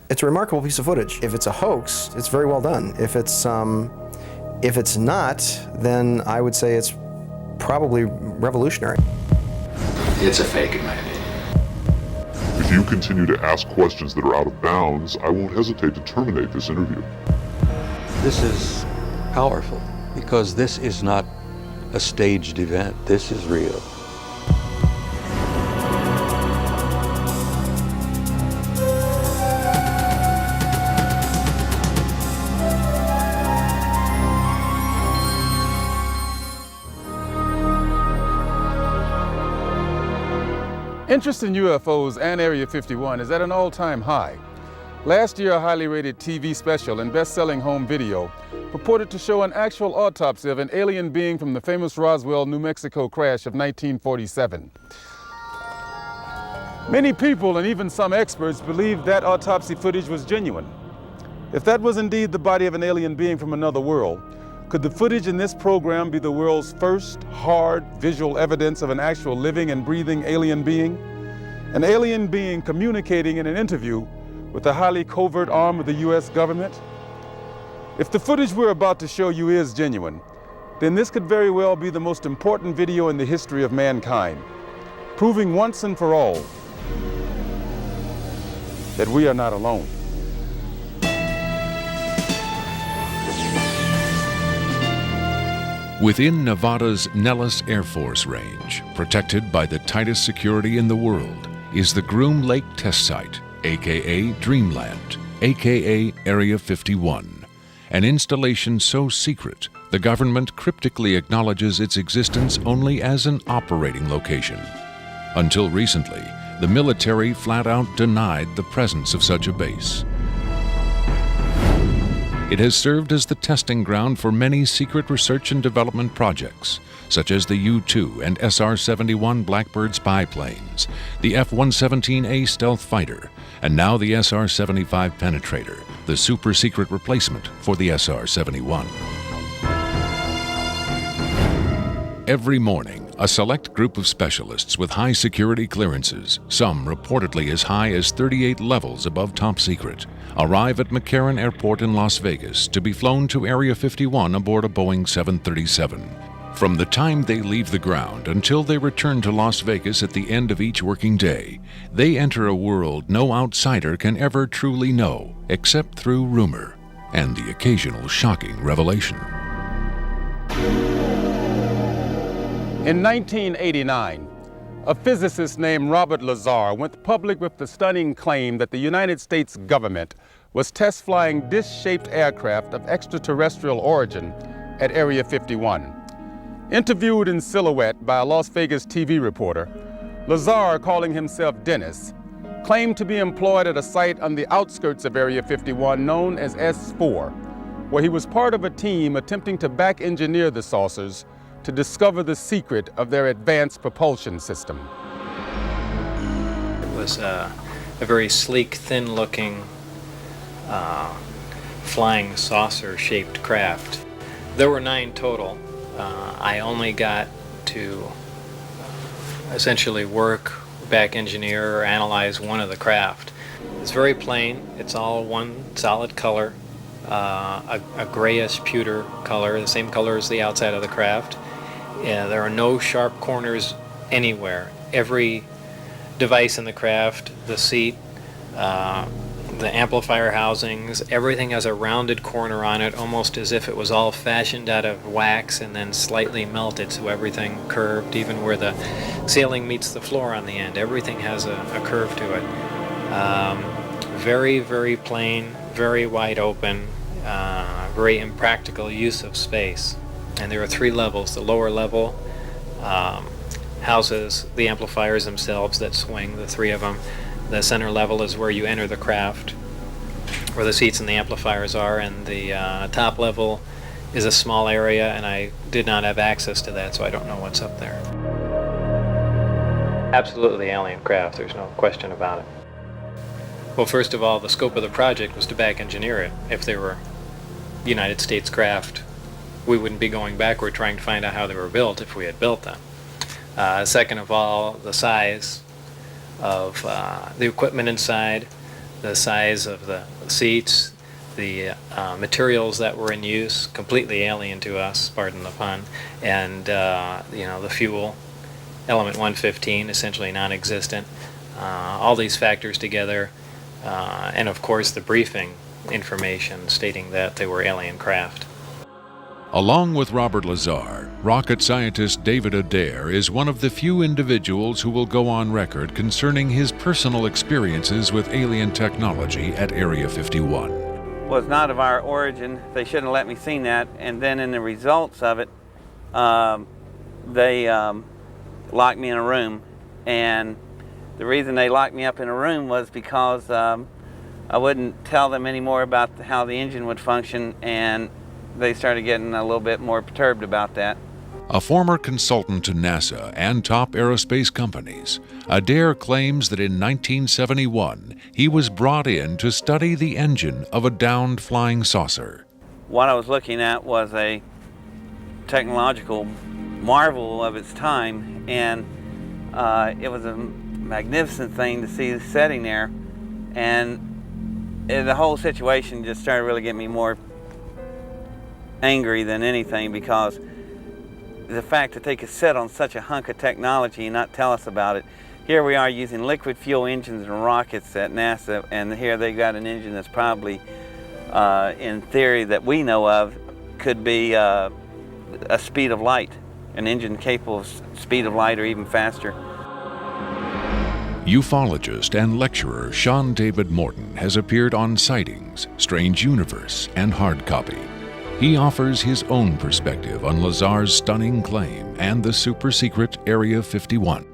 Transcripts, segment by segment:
It's a remarkable piece of footage. If it's a hoax, it's very well done. If it's not, then I would say it's probably revolutionary. It's a fake, in my opinion. If you continue to ask questions that are out of bounds, I won't hesitate to terminate this interview. This is powerful because this is not a staged event. This is real. Interest in UFOs and Area 51 is at an all-time high. Last year, a highly rated TV special and best-selling home video purported to show an actual autopsy of an alien being from the famous Roswell, New Mexico crash of 1947. Many people and even some experts believed that autopsy footage was genuine. If that was indeed the body of an alien being from another world, could the footage in this program be the world's first hard visual evidence of an actual living and breathing alien being? An alien being communicating in an interview with a highly covert arm of the US government? If the footage we're about to show you is genuine, then this could very well be the most important video in the history of mankind, proving once and for all that we are not alone. Within Nevada's Nellis Air Force Range, protected by the tightest security in the world, is the Groom Lake Test Site, aka Dreamland, aka Area 51, an installation so secret the government cryptically acknowledges its existence only as an operating location. Until recently, the military flat out denied the presence of such a base. It has served as the testing ground for many secret research and development projects, such as the U-2 and SR-71 Blackbird spy planes, the F-117A stealth fighter, and now the SR-75 penetrator, the super-secret replacement for the SR-71. Every morning, a select group of specialists with high security clearances, some reportedly as high as 38 levels above top secret, arrive at McCarran Airport in Las Vegas to be flown to Area 51 aboard a Boeing 737. From the time they leave the ground until they return to Las Vegas at the end of each working day, they enter a world no outsider can ever truly know, except through rumor and the occasional shocking revelation. In 1989, a physicist named Robert Lazar went public with the stunning claim that the United States government was test flying dish-shaped aircraft of extraterrestrial origin at Area 51. Interviewed in silhouette by a Las Vegas TV reporter, Lazar, calling himself Dennis, claimed to be employed at a site on the outskirts of Area 51 known as S4, where he was part of a team attempting to back-engineer the saucers to discover the secret of their advanced propulsion system. It was a very sleek, thin-looking, flying saucer-shaped craft. There were 9 total. I only got to essentially work, back engineer, or analyze one of the craft. It's very plain. It's all one solid color, a grayish pewter color, the same color as the outside of the craft. There are no sharp corners anywhere. Every device in the craft, the seat, the amplifier housings, everything has a rounded corner on it, almost as if it was all fashioned out of wax and then slightly melted, so everything curved, even where the ceiling meets the floor on the end. Everything has a curve to it. Very, very plain, very wide open, very impractical use of space. And there are 3 levels. The lower level houses the amplifiers themselves that swing, the 3 of them. The center level is where you enter the craft, where the seats and the amplifiers are, and the top level is a small area, and I did not have access to that, so I don't know what's up there. Absolutely alien craft, there's no question about it. Well, first of all, the scope of the project was to back engineer it. If they were United States craft, we wouldn't be going backward trying to find out how they were built if we had built them. Second of all, the size of the equipment inside, the size of the seats, the materials that were in use, completely alien to us, pardon the pun, and the fuel, element 115, essentially non-existent. All these factors together, and of course the briefing information stating that they were alien craft. Along with Robert Lazar, rocket scientist David Adair is one of the few individuals who will go on record concerning his personal experiences with alien technology at Area 51. Was not of our origin. They shouldn't have let me see that. And then in the results of it, they locked me in a room. And the reason they locked me up in a room was because I wouldn't tell them any more about how the engine would function, and they started getting a little bit more perturbed about that. A former consultant to NASA and top aerospace companies, Adair claims that in 1971 he was brought in to study the engine of a downed flying saucer. What I was looking at was a technological marvel of its time, and it was a magnificent thing to see sitting there, and the whole situation just started really getting me more angry than anything, because the fact that they could sit on such a hunk of technology and not tell us about it. Here we are using liquid fuel engines and rockets at NASA, and here they got an engine that's probably, in theory that we know of, could be a speed of light, an engine capable of speed of light or even faster. Ufologist and lecturer Sean David Morton has appeared on Sightings, Strange Universe, and Hard Copy. He offers his own perspective on Lazar's stunning claim and the super-secret Area 51.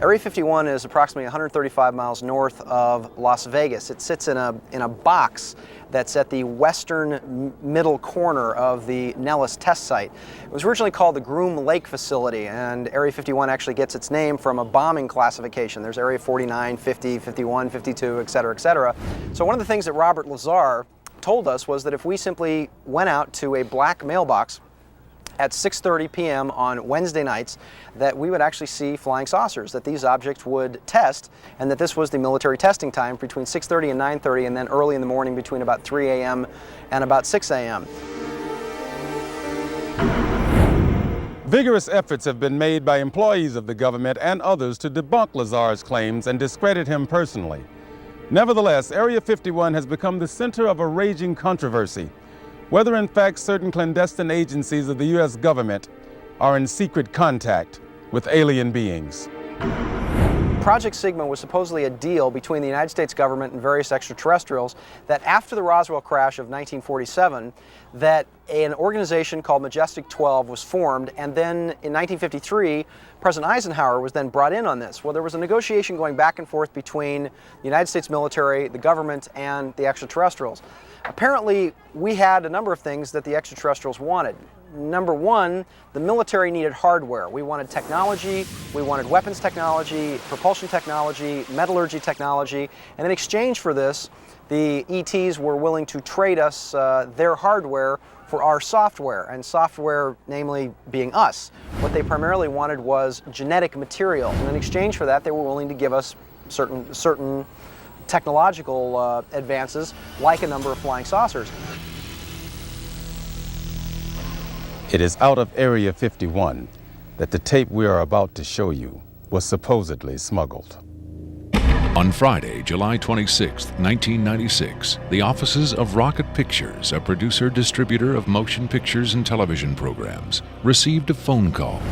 Area 51 is approximately 135 miles north of Las Vegas. It sits in a box that's at the western middle corner of the Nellis test site. It was originally called the Groom Lake Facility, and Area 51 actually gets its name from a bombing classification. There's Area 49, 50, 51, 52, et cetera, et cetera. So one of the things that Robert Lazar told us was that if we simply went out to a black mailbox at 6:30 p.m. on Wednesday nights, that we would actually see flying saucers, that these objects would test, and that this was the military testing time between 6:30 and 9:30, and then early in the morning between about 3 a.m. and about 6 a.m. Vigorous efforts have been made by employees of the government and others to debunk Lazar's claims and discredit him personally. Nevertheless, Area 51 has become the center of a raging controversy, whether in fact certain clandestine agencies of the U.S. government are in secret contact with alien beings. Project Sigma was supposedly a deal between the United States government and various extraterrestrials that after the Roswell crash of 1947, that an organization called Majestic 12 was formed, and then in 1953, President Eisenhower was then brought in on this. Well, there was a negotiation going back and forth between the United States military, the government, and the extraterrestrials. Apparently, we had a number of things that the extraterrestrials wanted. Number one, the military needed hardware. We wanted technology, we wanted weapons technology, propulsion technology, metallurgy technology, and in exchange for this, the ETs were willing to trade us their hardware for our software, and software namely being us. What they primarily wanted was genetic material, and in exchange for that, they were willing to give us certain technological advances, like a number of flying saucers. It is out of Area 51 that the tape we are about to show you was supposedly smuggled. On Friday, July 26, 1996, the offices of Rocket Pictures, a producer-distributor of motion pictures and television programs, received a phone call.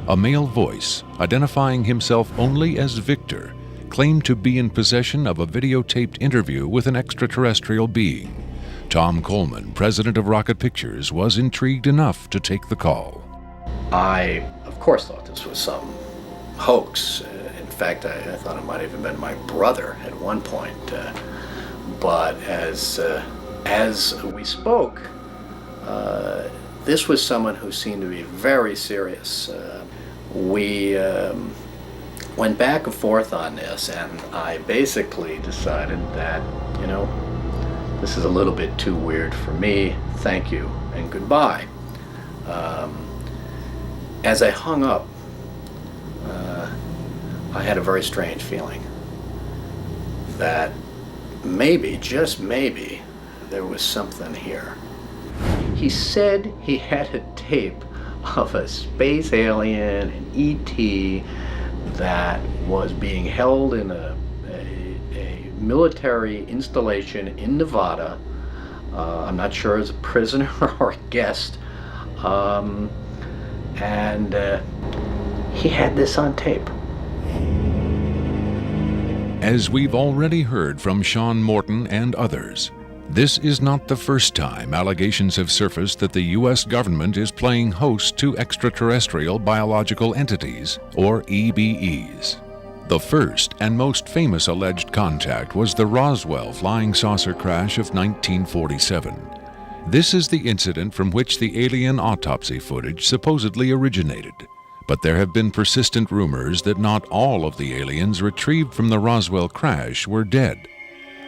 A male voice, identifying himself only as Victor, claimed to be in possession of a videotaped interview with an extraterrestrial being. Tom Coleman, president of Rocket Pictures, was intrigued enough to take the call. I, of course, thought this was some hoax. In fact, I thought it might have even been my brother at one point. But as we spoke, this was someone who seemed to be very serious. We went back and forth on this, and I basically decided that, this is a little bit too weird for me. Thank you and goodbye. As I hung up, I had a very strange feeling that maybe, just maybe, there was something here. He said he had a tape of a space alien, an ET, that was being held in a military installation in Nevada. I'm not sure as a prisoner or a guest. And he had this on tape. As we've already heard from Sean Morton and others, this is not the first time allegations have surfaced that the U.S. government is playing host to extraterrestrial biological entities, or EBEs. The first and most famous alleged contact was the Roswell flying saucer crash of 1947. This is the incident from which the alien autopsy footage supposedly originated. But there have been persistent rumors that not all of the aliens retrieved from the Roswell crash were dead.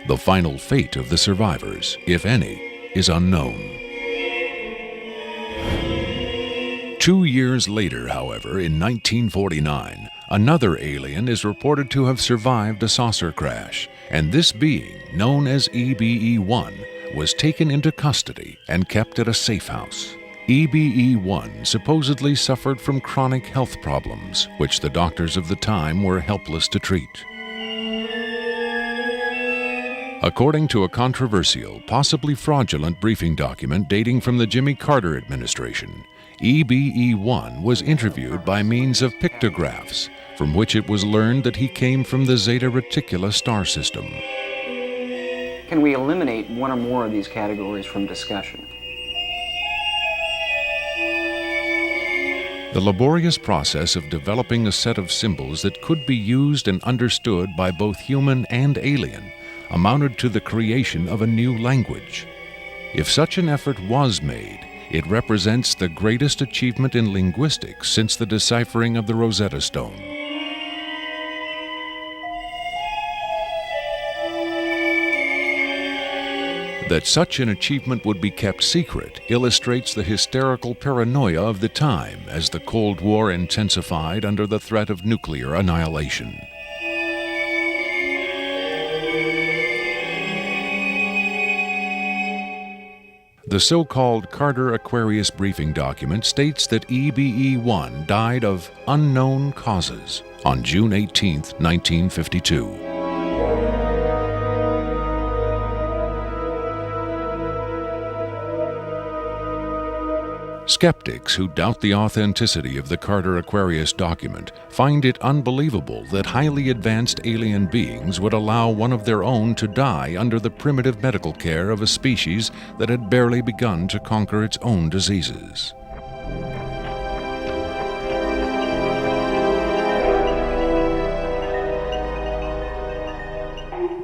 The final fate of the survivors, if any, is unknown. 2 years later, however, in 1949, another alien is reported to have survived a saucer crash, and this being, known as EBE-1, was taken into custody and kept at a safe house. EBE-1 supposedly suffered from chronic health problems, which the doctors of the time were helpless to treat. According to a controversial, possibly fraudulent briefing document dating from the Jimmy Carter administration, EBE-1 was interviewed by means of pictographs, from which it was learned that he came from the Zeta Reticuli star system. Can we eliminate one or more of these categories from discussion? The laborious process of developing a set of symbols that could be used and understood by both human and alien amounted to the creation of a new language. If such an effort was made, it represents the greatest achievement in linguistics since the deciphering of the Rosetta Stone. That such an achievement would be kept secret illustrates the hysterical paranoia of the time as the Cold War intensified under the threat of nuclear annihilation. The so-called Carter-Aquarius briefing document states that EBE-1 died of unknown causes on June 18, 1952. Skeptics who doubt the authenticity of the Carter-Aquarius document find it unbelievable that highly advanced alien beings would allow one of their own to die under the primitive medical care of a species that had barely begun to conquer its own diseases.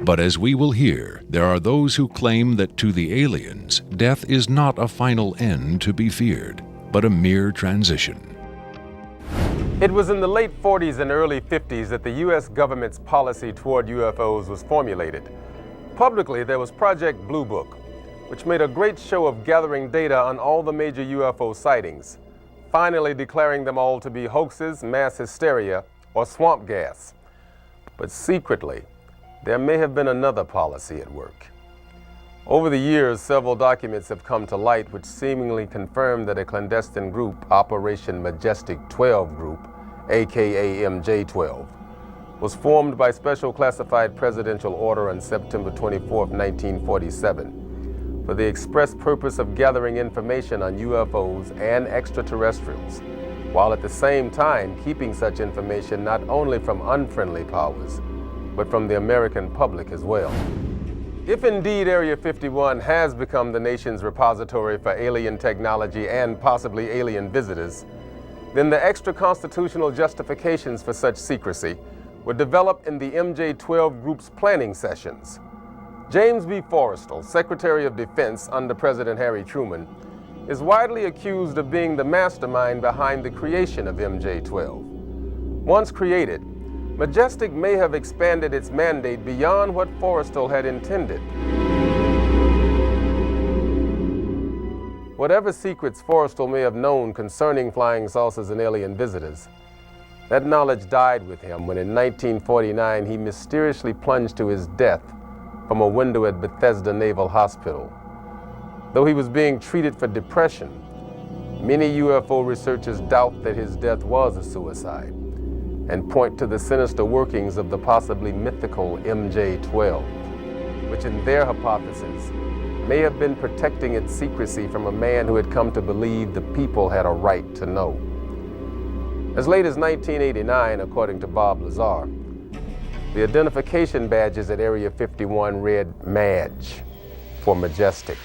But as we will hear, there are those who claim that to the aliens, death is not a final end to be feared, but a mere transition. It was in the late 40s and early 50s that the U.S. government's policy toward UFOs was formulated. Publicly, there was Project Blue Book, which made a great show of gathering data on all the major UFO sightings, finally declaring them all to be hoaxes, mass hysteria, or swamp gas. But secretly, there may have been another policy at work. Over the years, several documents have come to light which seemingly confirm that a clandestine group, Operation Majestic 12 Group, aka MJ-12, was formed by special classified presidential order on September 24, 1947, for the express purpose of gathering information on UFOs and extraterrestrials, while at the same time keeping such information not only from unfriendly powers, but from the American public as well. If indeed Area 51 has become the nation's repository for alien technology and possibly alien visitors, then the extra-constitutional justifications for such secrecy were developed in the MJ-12 Group's planning sessions. James B. Forrestal, Secretary of Defense under President Harry Truman, is widely accused of being the mastermind behind the creation of MJ-12. Once created, Majestic may have expanded its mandate beyond what Forrestal had intended. Whatever secrets Forrestal may have known concerning flying saucers and alien visitors, that knowledge died with him when in 1949 he mysteriously plunged to his death from a window at Bethesda Naval Hospital. Though he was being treated for depression, many UFO researchers doubt that his death was a suicide and point to the sinister workings of the possibly mythical MJ-12, which in their hypothesis may have been protecting its secrecy from a man who had come to believe the people had a right to know. As late as 1989, according to Bob Lazar, the identification badges at Area 51 read MAJ for Majestic.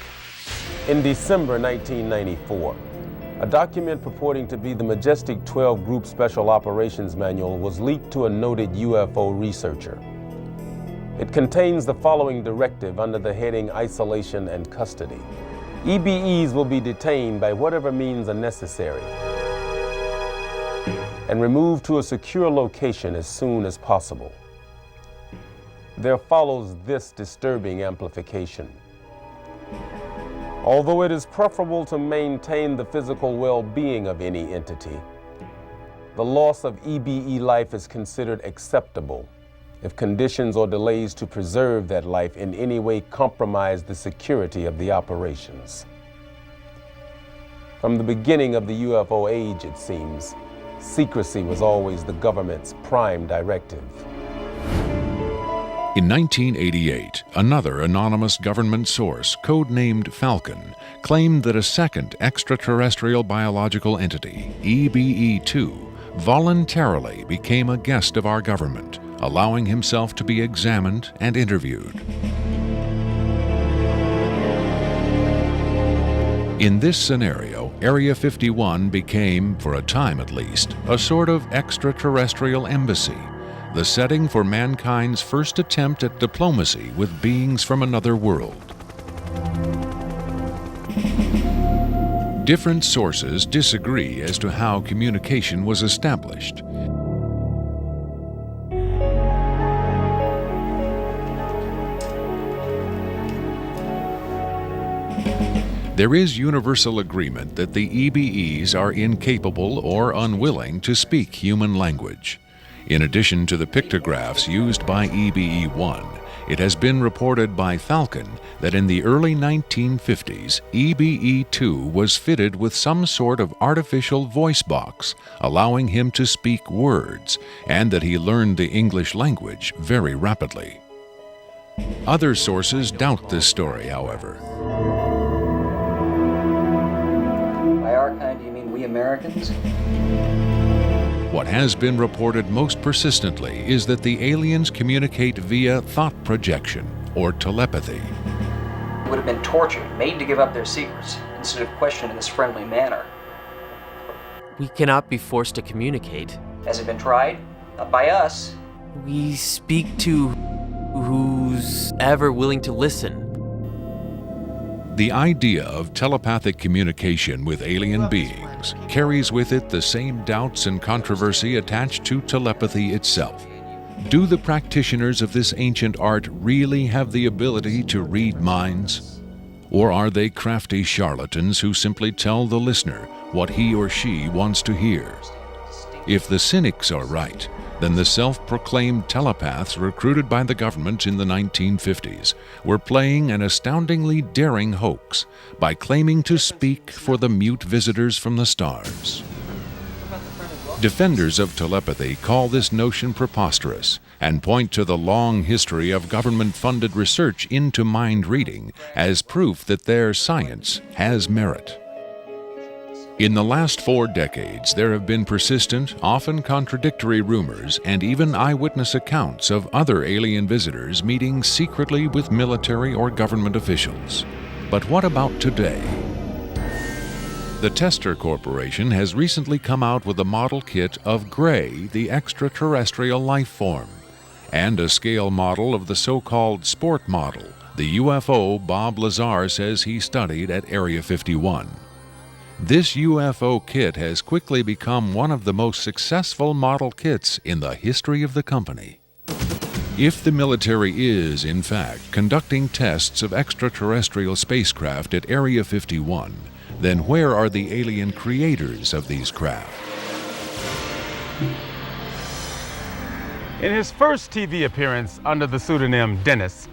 In December 1994, a document purporting to be the Majestic 12 Group Special Operations Manual was leaked to a noted UFO researcher. It contains the following directive under the heading Isolation and Custody. EBEs will be detained by whatever means are necessary and removed to a secure location as soon as possible. There follows this disturbing amplification. Although it is preferable to maintain the physical well-being of any entity, the loss of EBE life is considered acceptable if conditions or delays to preserve that life in any way compromise the security of the operations. From the beginning of the UFO age, it seems, secrecy was always the government's prime directive. In 1988, another anonymous government source, codenamed Falcon, claimed that a second extraterrestrial biological entity, EBE-2, voluntarily became a guest of our government, allowing himself to be examined and interviewed. In this scenario, Area 51 became, for a time at least, a sort of extraterrestrial embassy, the setting for mankind's first attempt at diplomacy with beings from another world. Different sources disagree as to how communication was established. There is universal agreement that the EBEs are incapable or unwilling to speak human language. In addition to the pictographs used by EBE-1, it has been reported by Falcon that in the early 1950s, EBE-2 was fitted with some sort of artificial voice box, allowing him to speak words, and that he learned the English language very rapidly. Other sources doubt this story, however. By our kind, do you mean we Americans? What has been reported most persistently is that the aliens communicate via thought projection, or telepathy. They would have been tortured, made to give up their secrets, instead of questioned in this friendly manner. We cannot be forced to communicate. Has it been tried? Not by us. We speak to who's ever willing to listen. The idea of telepathic communication with alien beings carries with it the same doubts and controversy attached to telepathy itself. Do the practitioners of this ancient art really have the ability to read minds? Or are they crafty charlatans who simply tell the listener what he or she wants to hear? If the cynics are right, then the self-proclaimed telepaths recruited by the government in the 1950s were playing an astoundingly daring hoax by claiming to speak for the mute visitors from the stars. Defenders of telepathy call this notion preposterous and point to the long history of government-funded research into mind reading as proof that their science has merit. In the last 4 decades, there have been persistent, often contradictory rumors and even eyewitness accounts of other alien visitors meeting secretly with military or government officials. But what about today? The Tester Corporation has recently come out with a model kit of Gray, the extraterrestrial life form, and a scale model of the so-called sport model, the UFO Bob Lazar says he studied at Area 51. This UFO kit has quickly become one of the most successful model kits in the history of the company. If the military is, in fact, conducting tests of extraterrestrial spacecraft at Area 51, then where are the alien creators of these craft? In his first TV appearance under the pseudonym Dennis,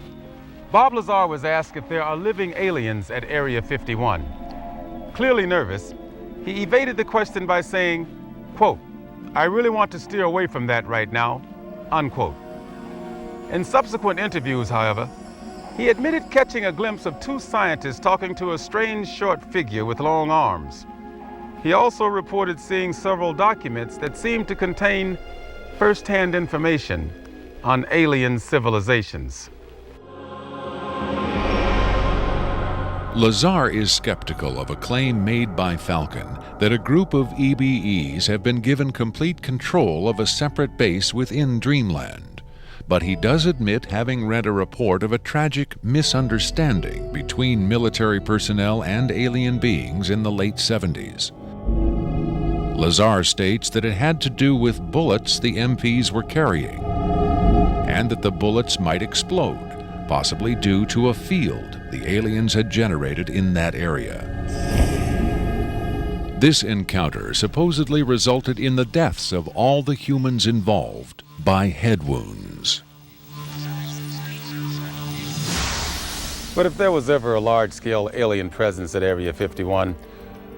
Bob Lazar was asked if there are living aliens at Area 51. Clearly nervous, he evaded the question by saying, quote, "I really want to steer away from that right now," unquote. In subsequent interviews, however, he admitted catching a glimpse of two scientists talking to a strange short figure with long arms. He also reported seeing several documents that seemed to contain first-hand information on alien civilizations. Lazar is skeptical of a claim made by Falcon that a group of EBEs have been given complete control of a separate base within Dreamland. But he does admit having read a report of a tragic misunderstanding between military personnel and alien beings in the late 70s. Lazar states that it had to do with bullets the MPs were carrying, and that the bullets might explode, possibly due to a field the aliens had generated in that area. This encounter supposedly resulted in the deaths of all the humans involved by head wounds. But if there was ever a large-scale alien presence at Area 51,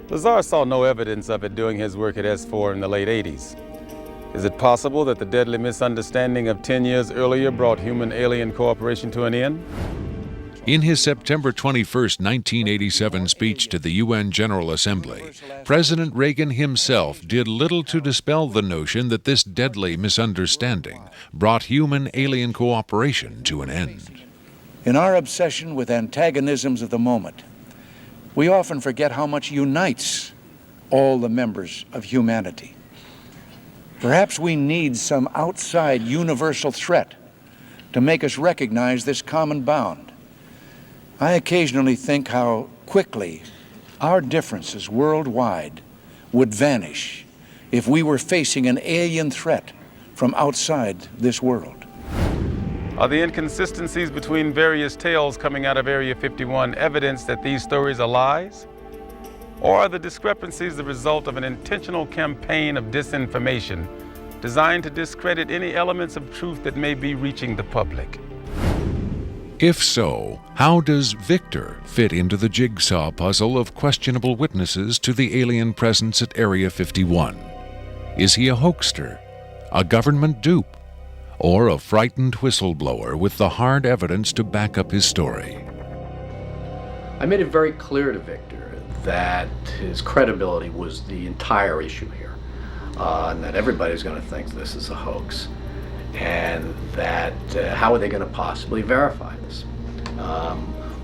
Lazar saw no evidence of it doing his work at S4 in the late 80s. Is it possible that the deadly misunderstanding of 10 years earlier brought human-alien cooperation to an end? In his September 21, 1987 speech to the UN General Assembly, President Reagan himself did little to dispel the notion that this deadly misunderstanding brought human-alien cooperation to an end. In our obsession with antagonisms of the moment, we often forget how much unites all the members of humanity. Perhaps we need some outside universal threat to make us recognize this common bound. I occasionally think how quickly our differences worldwide would vanish if we were facing an alien threat from outside this world. Are the inconsistencies between various tales coming out of Area 51 evidence that these stories are lies? Or are the discrepancies the result of an intentional campaign of disinformation designed to discredit any elements of truth that may be reaching the public? If so, how does Victor fit into the jigsaw puzzle of questionable witnesses to the alien presence at Area 51? Is he a hoaxer, a government dupe, or a frightened whistleblower with the hard evidence to back up his story? I made it very clear to Victor that his credibility was the entire issue here, and that everybody's going to think this is a hoax, and that how are they going to possibly verify this?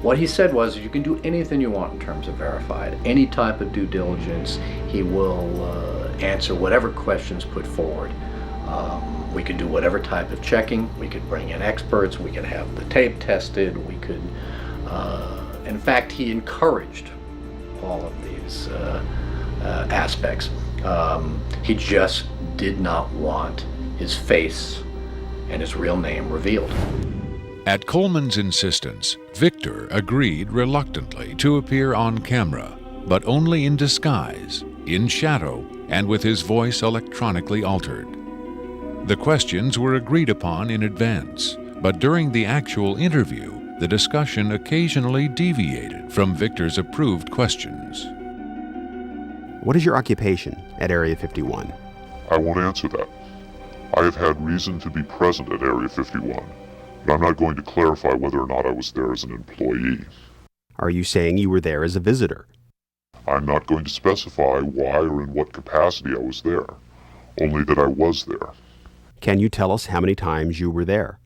What he said was, you can do anything you want in terms of verified, any type of due diligence. He will answer whatever questions put forward. We could do whatever type of checking. We could bring in experts. We could have the tape tested. We could, in fact, he encouraged all of these aspects. He just did not want his face and his real name revealed. At Coleman's insistence, Victor agreed reluctantly to appear on camera, but only in disguise, in shadow, and with his voice electronically altered. The questions were agreed upon in advance, but during the actual interview, the discussion occasionally deviated from Victor's approved questions. What is your occupation at Area 51? I won't answer that. I have had reason to be present at Area 51, but I'm not going to clarify whether or not I was there as an employee. Are you saying you were there as a visitor? I'm not going to specify why or in what capacity I was there, only that I was there. Can you tell us how many times you were there?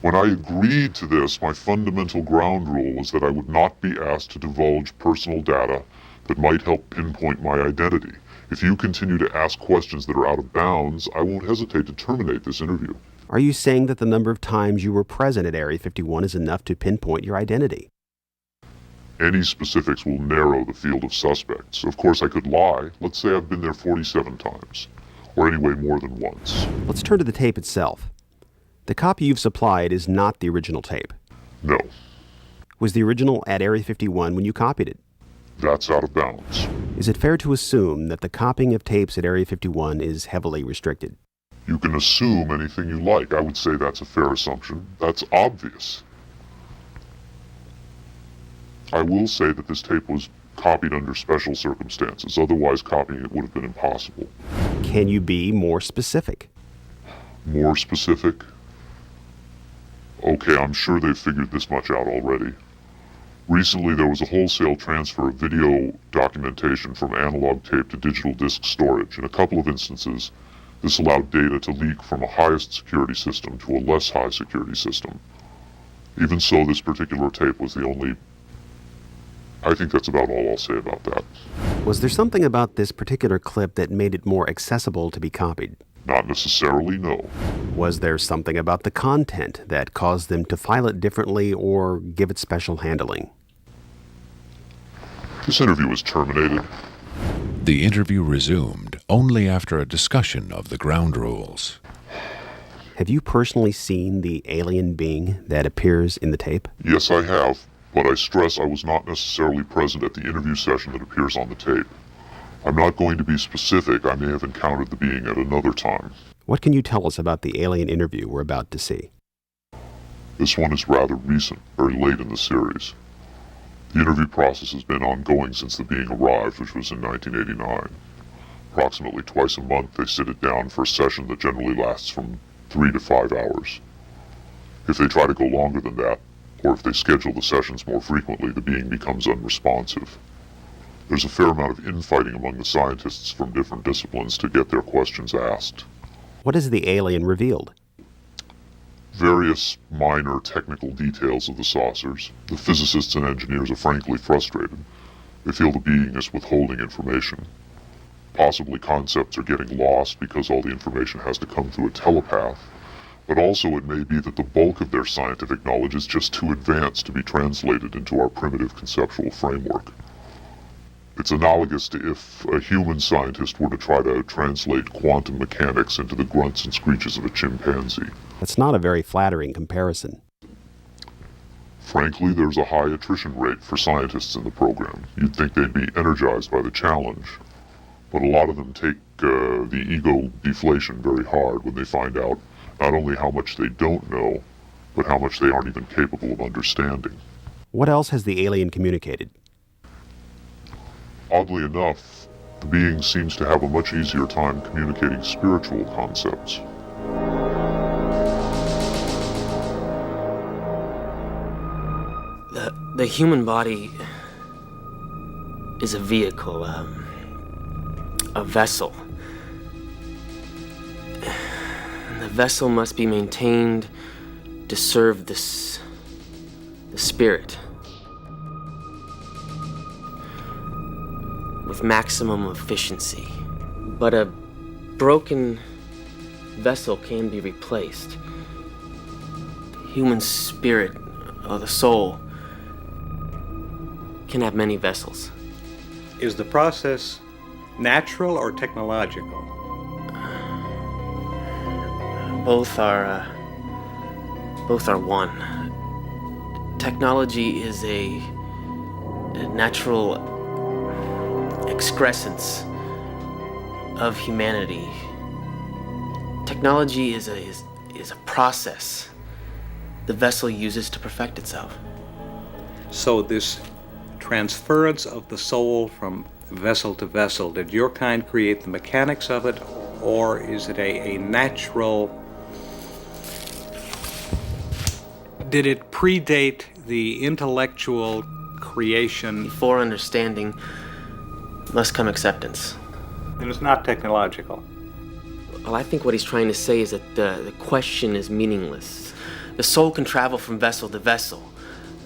When I agreed to this, my fundamental ground rule was that I would not be asked to divulge personal data that might help pinpoint my identity. If you continue to ask questions that are out of bounds, I won't hesitate to terminate this interview. Are you saying that the number of times you were present at Area 51 is enough to pinpoint your identity? Any specifics will narrow the field of suspects. Of course, I could lie. Let's say I've been there 47 times, or anyway more than once. Let's turn to the tape itself. The copy you've supplied is not the original tape. No. Was the original at Area 51 when you copied it? That's out of bounds. Is it fair to assume that the copying of tapes at Area 51 is heavily restricted? You can assume anything you like. I would say that's a fair assumption. That's obvious. I will say that this tape was copied under special circumstances. Otherwise, copying it would have been impossible. Can you be more specific? More specific? Okay, I'm sure they've figured this much out already. Recently, there was a wholesale transfer of video documentation from analog tape to digital disk storage. In a couple of instances, this allowed data to leak from a highest security system to a less high security system. Even so, this particular tape was the only... I think that's about all I'll say about that. Was there something about this particular clip that made it more accessible to be copied? Not necessarily, no. Was there something about the content that caused them to file it differently or give it special handling? This interview was terminated. The interview resumed only after a discussion of the ground rules. Have you personally seen the alien being that appears in the tape? Yes, I have, but I stress I was not necessarily present at the interview session that appears on the tape. I'm not going to be specific. I may have encountered the being at another time. What can you tell us about the alien interview we're about to see? This one is rather recent, very late in the series. The interview process has been ongoing since the being arrived, which was in 1989. Approximately twice a month, they sit it down for a session that generally lasts from 3 to 5 hours. If they try to go longer than that, or if they schedule the sessions more frequently, the being becomes unresponsive. There's a fair amount of infighting among the scientists from different disciplines to get their questions asked. What has the alien revealed? Various minor technical details of the saucers. The physicists and engineers are frankly frustrated. They feel the being is withholding information. Possibly concepts are getting lost because all the information has to come through a telepath. But also it may be that the bulk of their scientific knowledge is just too advanced to be translated into our primitive conceptual framework. It's analogous to if a human scientist were to try to translate quantum mechanics into the grunts and screeches of a chimpanzee. That's not a very flattering comparison. Frankly, there's a high attrition rate for scientists in the program. You'd think they'd be energized by the challenge, but a lot of them take the ego deflation very hard when they find out not only how much they don't know, but how much they aren't even capable of understanding. What else has the alien communicated? Oddly enough, the being seems to have a much easier time communicating spiritual concepts. The human body is a vehicle, a vessel. And the vessel must be maintained to serve the spirit with maximum efficiency. But a broken vessel can be replaced. The human spirit, or the soul, can have many vessels. Is the process natural or technological? Both are one. Technology is a natural excrescence of humanity. Technology is a process the vessel uses to perfect itself. So this transference of the soul from vessel to vessel, did your kind create the mechanics of it, or is it a natural... Did it predate the intellectual creation? Before understanding must come acceptance. Then it's not technological. Well, I think what he's trying to say is that the question is meaningless. The soul can travel from vessel to vessel.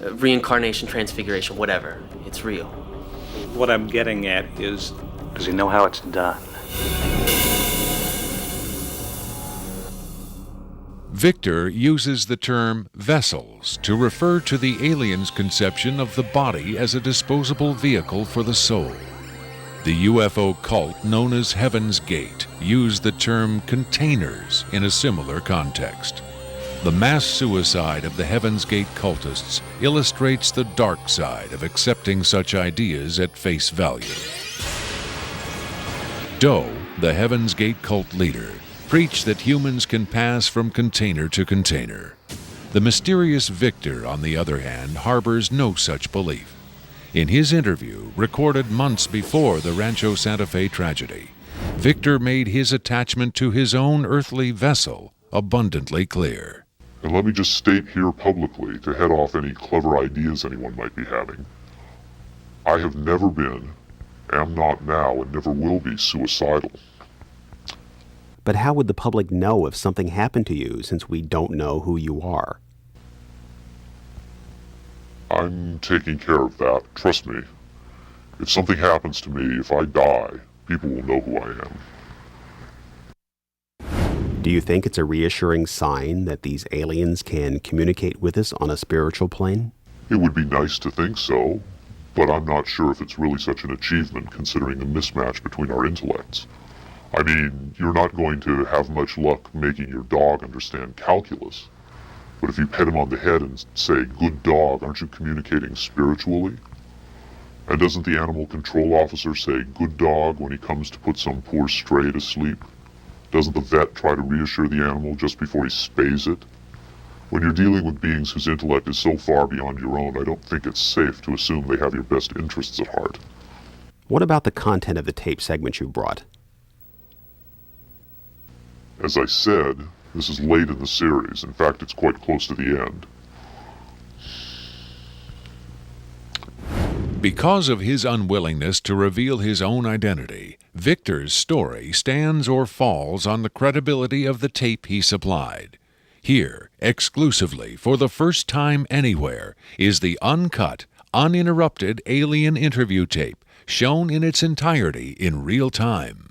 Reincarnation, transfiguration, whatever. It's real. What I'm getting at is, does he know how it's done? Victor uses the term vessels to refer to the alien's conception of the body as a disposable vehicle for the soul. The UFO cult known as Heaven's Gate used the term containers in a similar context. The mass suicide of the Heaven's Gate cultists illustrates the dark side of accepting such ideas at face value. Doe, the Heaven's Gate cult leader, preach that humans can pass from container to container. The mysterious Victor, on the other hand, harbors no such belief. In his interview, recorded months before the Rancho Santa Fe tragedy, Victor made his attachment to his own earthly vessel abundantly clear. And let me just state here publicly, to head off any clever ideas anyone might be having, I have never been, am not now, and never will be suicidal. But how would the public know if something happened to you, since we don't know who you are? I'm taking care of that, trust me. If something happens to me, if I die, people will know who I am. Do you think it's a reassuring sign that these aliens can communicate with us on a spiritual plane? It would be nice to think so, but I'm not sure if it's really such an achievement considering the mismatch between our intellects. I mean, you're not going to have much luck making your dog understand calculus. But if you pet him on the head and say, "Good dog," aren't you communicating spiritually? And doesn't the animal control officer say, "Good dog," when he comes to put some poor stray to sleep? Doesn't the vet try to reassure the animal just before he spays it? When you're dealing with beings whose intellect is so far beyond your own, I don't think it's safe to assume they have your best interests at heart. What about the content of the tape segment you brought? As I said, this is late in the series. In fact, it's quite close to the end. Because of his unwillingness to reveal his own identity, Victor's story stands or falls on the credibility of the tape he supplied. Here, exclusively, for the first time anywhere, is the uncut, uninterrupted alien interview tape, shown in its entirety in real time.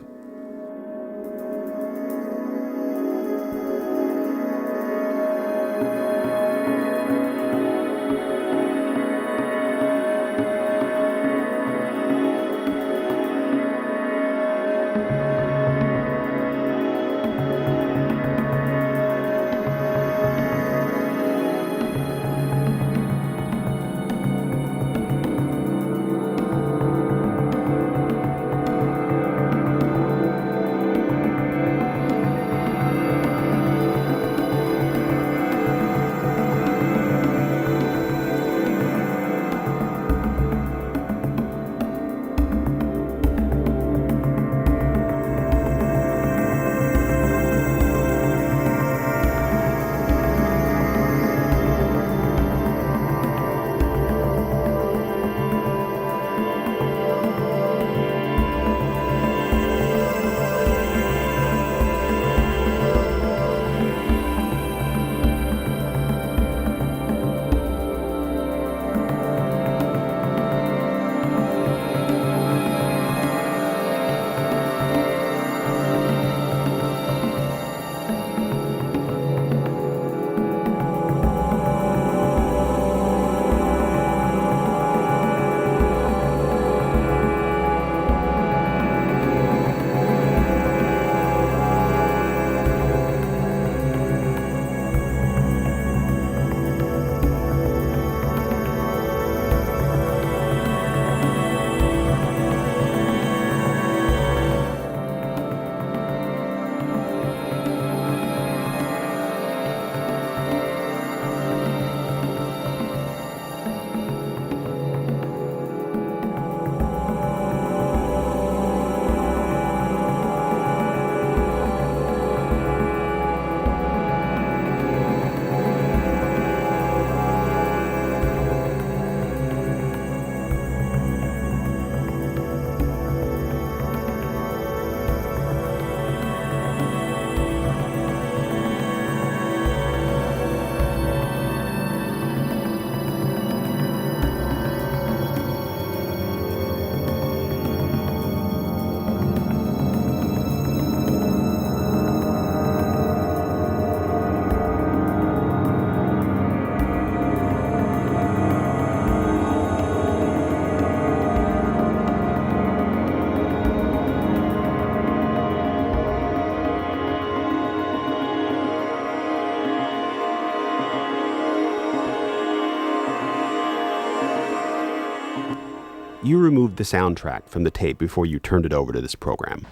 You removed the soundtrack from the tape before you turned it over to this program.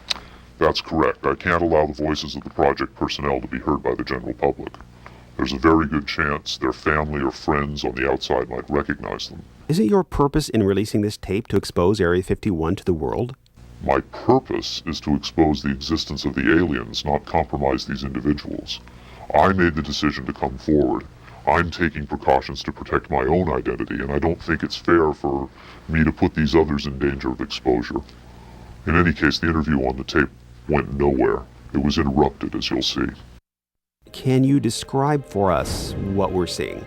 That's correct. I can't allow the voices of the project personnel to be heard by the general public. There's a very good chance their family or friends on the outside might recognize them. Isn't your purpose in releasing this tape to expose Area 51 to the world? My purpose is to expose the existence of the aliens, not compromise these individuals. I made the decision to come forward. I'm taking precautions to protect my own identity, and I don't think it's fair for me to put these others in danger of exposure. In any case, the interview on the tape went nowhere. It was interrupted, as you'll see. Can you describe for us what we're seeing?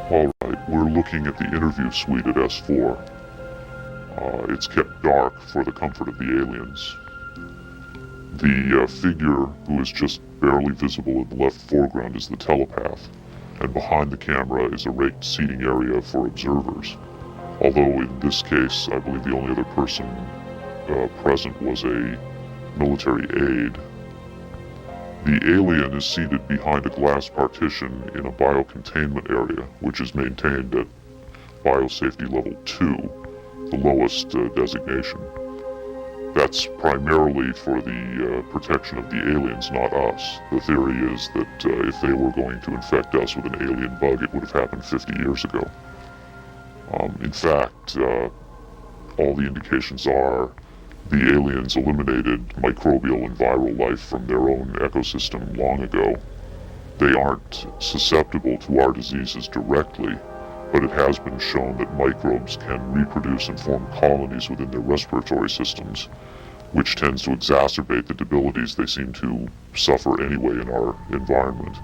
All right, we're looking at the interview suite at S4. It's kept dark for the comfort of the aliens. The figure who is just barely visible in the left foreground is the telepath, and behind the camera is a raked seating area for observers. Although in this case, I believe the only other person present was a military aide. The alien is seated behind a glass partition in a biocontainment area, which is maintained at Biosafety Level 2, the lowest designation. That's primarily for the protection of the aliens, not us. The theory is that if they were going to infect us with an alien bug, it would have happened 50 years ago. In fact, all the indications are the aliens eliminated microbial and viral life from their own ecosystem long ago. They aren't susceptible to our diseases directly, but it has been shown that microbes can reproduce and form colonies within their respiratory systems, which tends to exacerbate the debilities they seem to suffer anyway in our environment.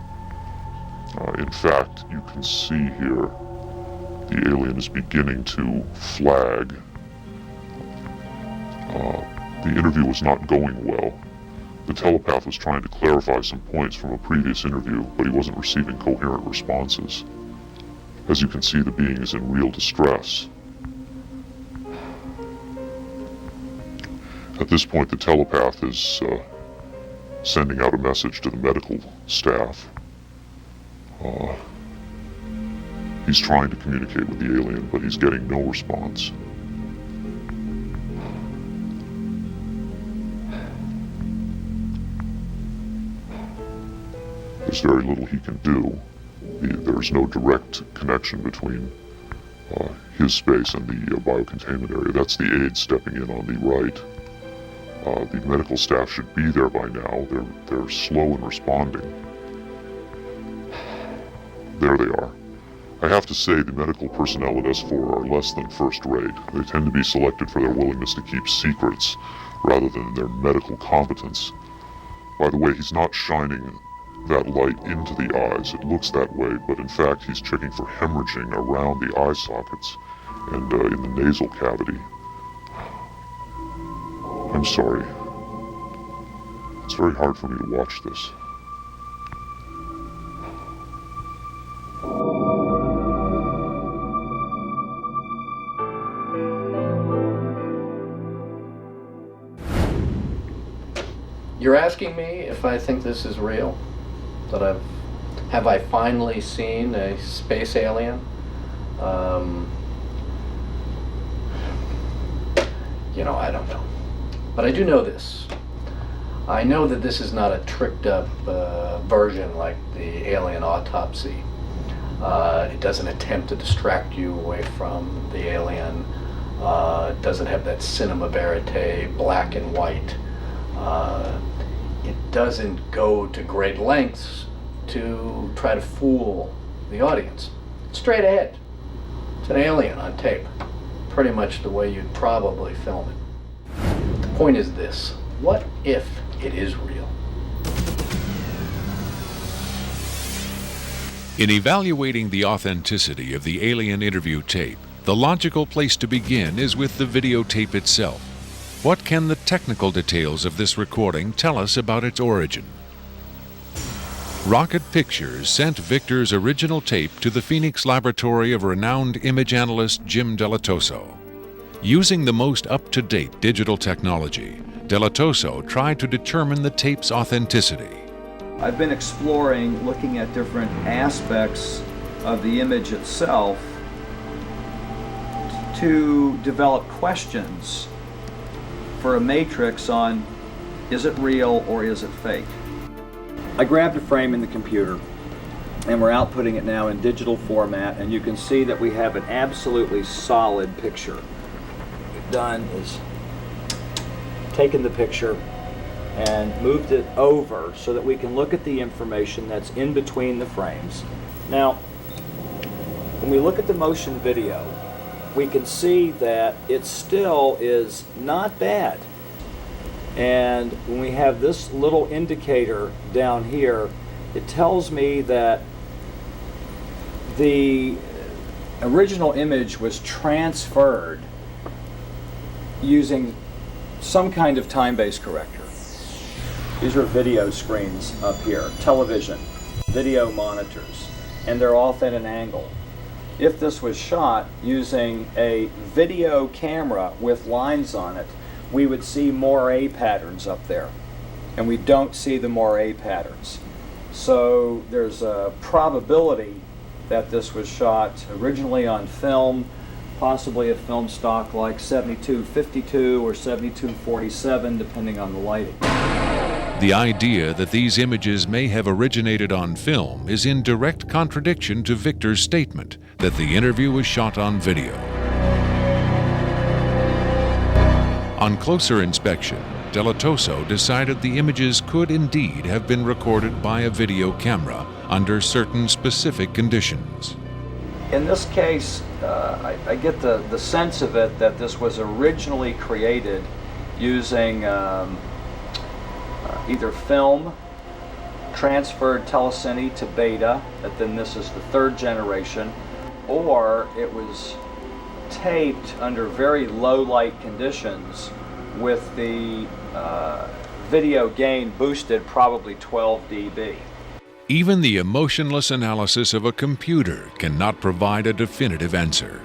In fact, you can see here the alien is beginning to flag. The interview was not going well. The telepath was trying to clarify some points from a previous interview, but he wasn't receiving coherent responses. As you can see, the being is in real distress. At this point, the telepath is sending out a message to the medical staff. He's trying to communicate with the alien, but he's getting no response. There's very little he can do. There's no direct connection between his space and the biocontainment area. That's the aide stepping in on the right. The medical staff should be there by now. They're slow in responding. There they are. I have to say the medical personnel at S4 are less than first rate. They tend to be selected for their willingness to keep secrets rather than their medical competence. By the way, he's not shining that light into the eyes. It looks that way, but in fact he's checking for hemorrhaging around the eye sockets and in the nasal cavity. I'm sorry. It's very hard for me to watch this. You're asking me if I think this is real? That have I finally seen a space alien? I don't know. But I do know this. I know that this is not a tricked up version like the alien autopsy. It doesn't attempt to distract you away from the alien. It doesn't have that cinema verite, black and white. It doesn't go to great lengths to try to fool the audience. It's straight ahead. It's an alien on tape. Pretty much the way you'd probably film it. The point is this: what if it is real? In evaluating the authenticity of the alien interview tape, the logical place to begin is with the videotape itself. What can the technical details of this recording tell us about its origin? Rocket Pictures sent Victor's original tape to the Phoenix laboratory of renowned image analyst Jim Delatoso. Using the most up-to-date digital technology, Delatoso tried to determine the tape's authenticity. I've been exploring, looking at different aspects of the image itself to develop questions for a matrix on is it real or is it fake. I grabbed a frame in the computer and we're outputting it now in digital format, and you can see that we have an absolutely solid picture. What we've done is taken the picture and moved it over so that we can look at the information that's in between the frames. Now, when we look at the motion video, we can see that it still is not bad. And when we have this little indicator down here, it tells me that the original image was transferred using some kind of time-based corrector. These are video screens up here, television, video monitors, and they're off at an angle. If this was shot using a video camera with lines on it, we would see moire patterns up there, and we don't see the moire patterns. So there's a probability that this was shot originally on film, possibly a film stock like 7252 or 7247, depending on the lighting. The idea that these images may have originated on film is in direct contradiction to Victor's statement that the interview was shot on video. On closer inspection, Delatoso decided the images could indeed have been recorded by a video camera under certain specific conditions. In this case, I get the sense of it that this was originally created using either film, transferred telecine to beta, that then this is the third generation, or it was taped under very low light conditions with the video gain boosted probably 12 dB. Even the emotionless analysis of a computer cannot provide a definitive answer.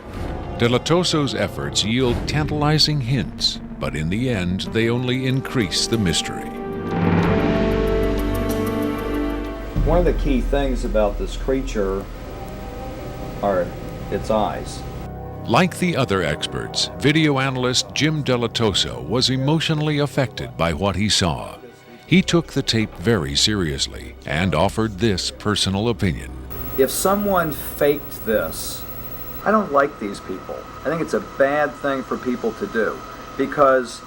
Delatoso's efforts yield tantalizing hints, but in the end they only increase the mystery. One of the key things about this creature are its eyes. Like the other experts, video analyst Jim Delatoso was emotionally affected by what he saw. He took the tape very seriously and offered this personal opinion. If someone faked this, I don't like these people. I think it's a bad thing for people to do, because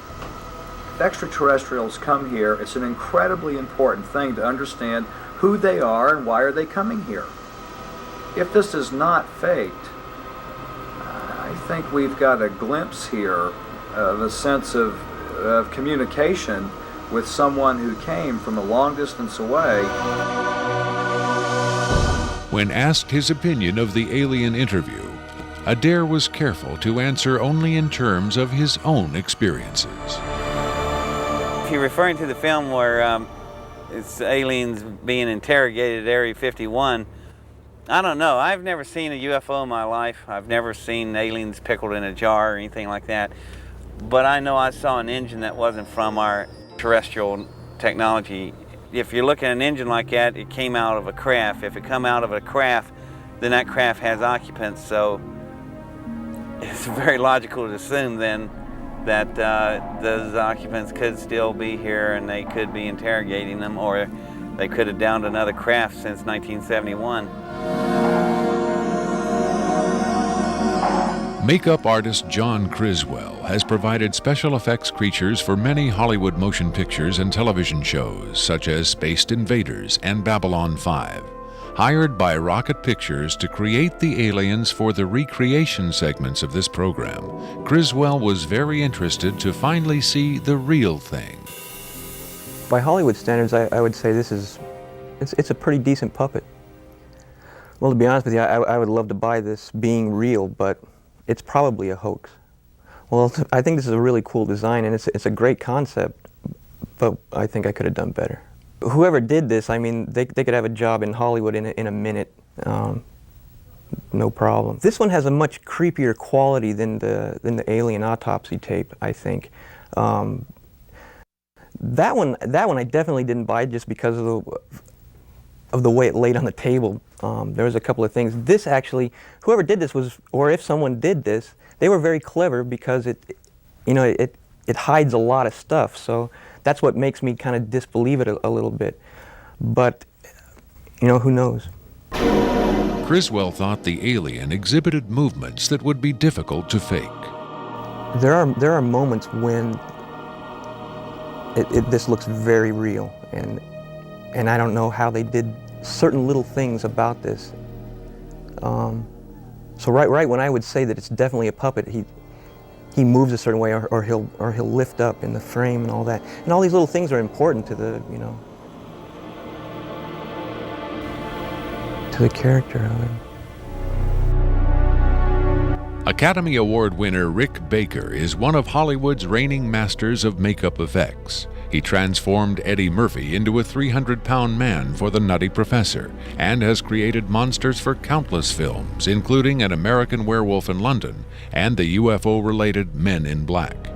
if extraterrestrials come here, it's an incredibly important thing to understand who they are and why are they coming here. If this is not faked, I think we've got a glimpse here of a sense of communication with someone who came from a long distance away. When asked his opinion of the alien interview, Adair was careful to answer only in terms of his own experiences. If you're referring to the film where it's aliens being interrogated at Area 51, I don't know. I've never seen a UFO in my life. I've never seen aliens pickled in a jar or anything like that. But I know I saw an engine that wasn't from our terrestrial technology. If you're looking at an engine like that, it came out of a craft. If it come out of a craft, then that craft has occupants. So it's very logical to assume then that those occupants could still be here and they could be interrogating them, or they could have downed another craft since 1971. Makeup artist John Criswell has provided special effects creatures for many Hollywood motion pictures and television shows, such as Spaced Invaders and Babylon 5. Hired by Rocket Pictures to create the aliens for the recreation segments of this program, Criswell was very interested to finally see the real thing. By Hollywood standards, I would say it's a pretty decent puppet. Well, to be honest with you, I would love to buy this being real, but it's probably a hoax. Well, I think this is a really cool design, and it's a great concept, but I think I could have done better. Whoever did this, I mean, they could have a job in Hollywood in a minute, no problem. This one has a much creepier quality than the alien autopsy tape, I think. That one I definitely didn't buy just because of the way it laid on the table. There was a couple of things. This actually, whoever did this was, or if someone did this, they were very clever because it it hides a lot of stuff. So that's what makes me kind of disbelieve it a little bit. But, you know, who knows? Criswell thought the alien exhibited movements that would be difficult to fake. There are moments when this looks very real, and I don't know how they did certain little things about this. So right when I would say that it's definitely a puppet, he moves a certain way, or he'll lift up in the frame and all that, and all these little things are important to the, you know, to the character of it. Academy Award winner Rick Baker is one of Hollywood's reigning masters of makeup effects. He transformed Eddie Murphy into a 300-pound man for The Nutty Professor and has created monsters for countless films, including An American Werewolf in London and the UFO-related Men in Black.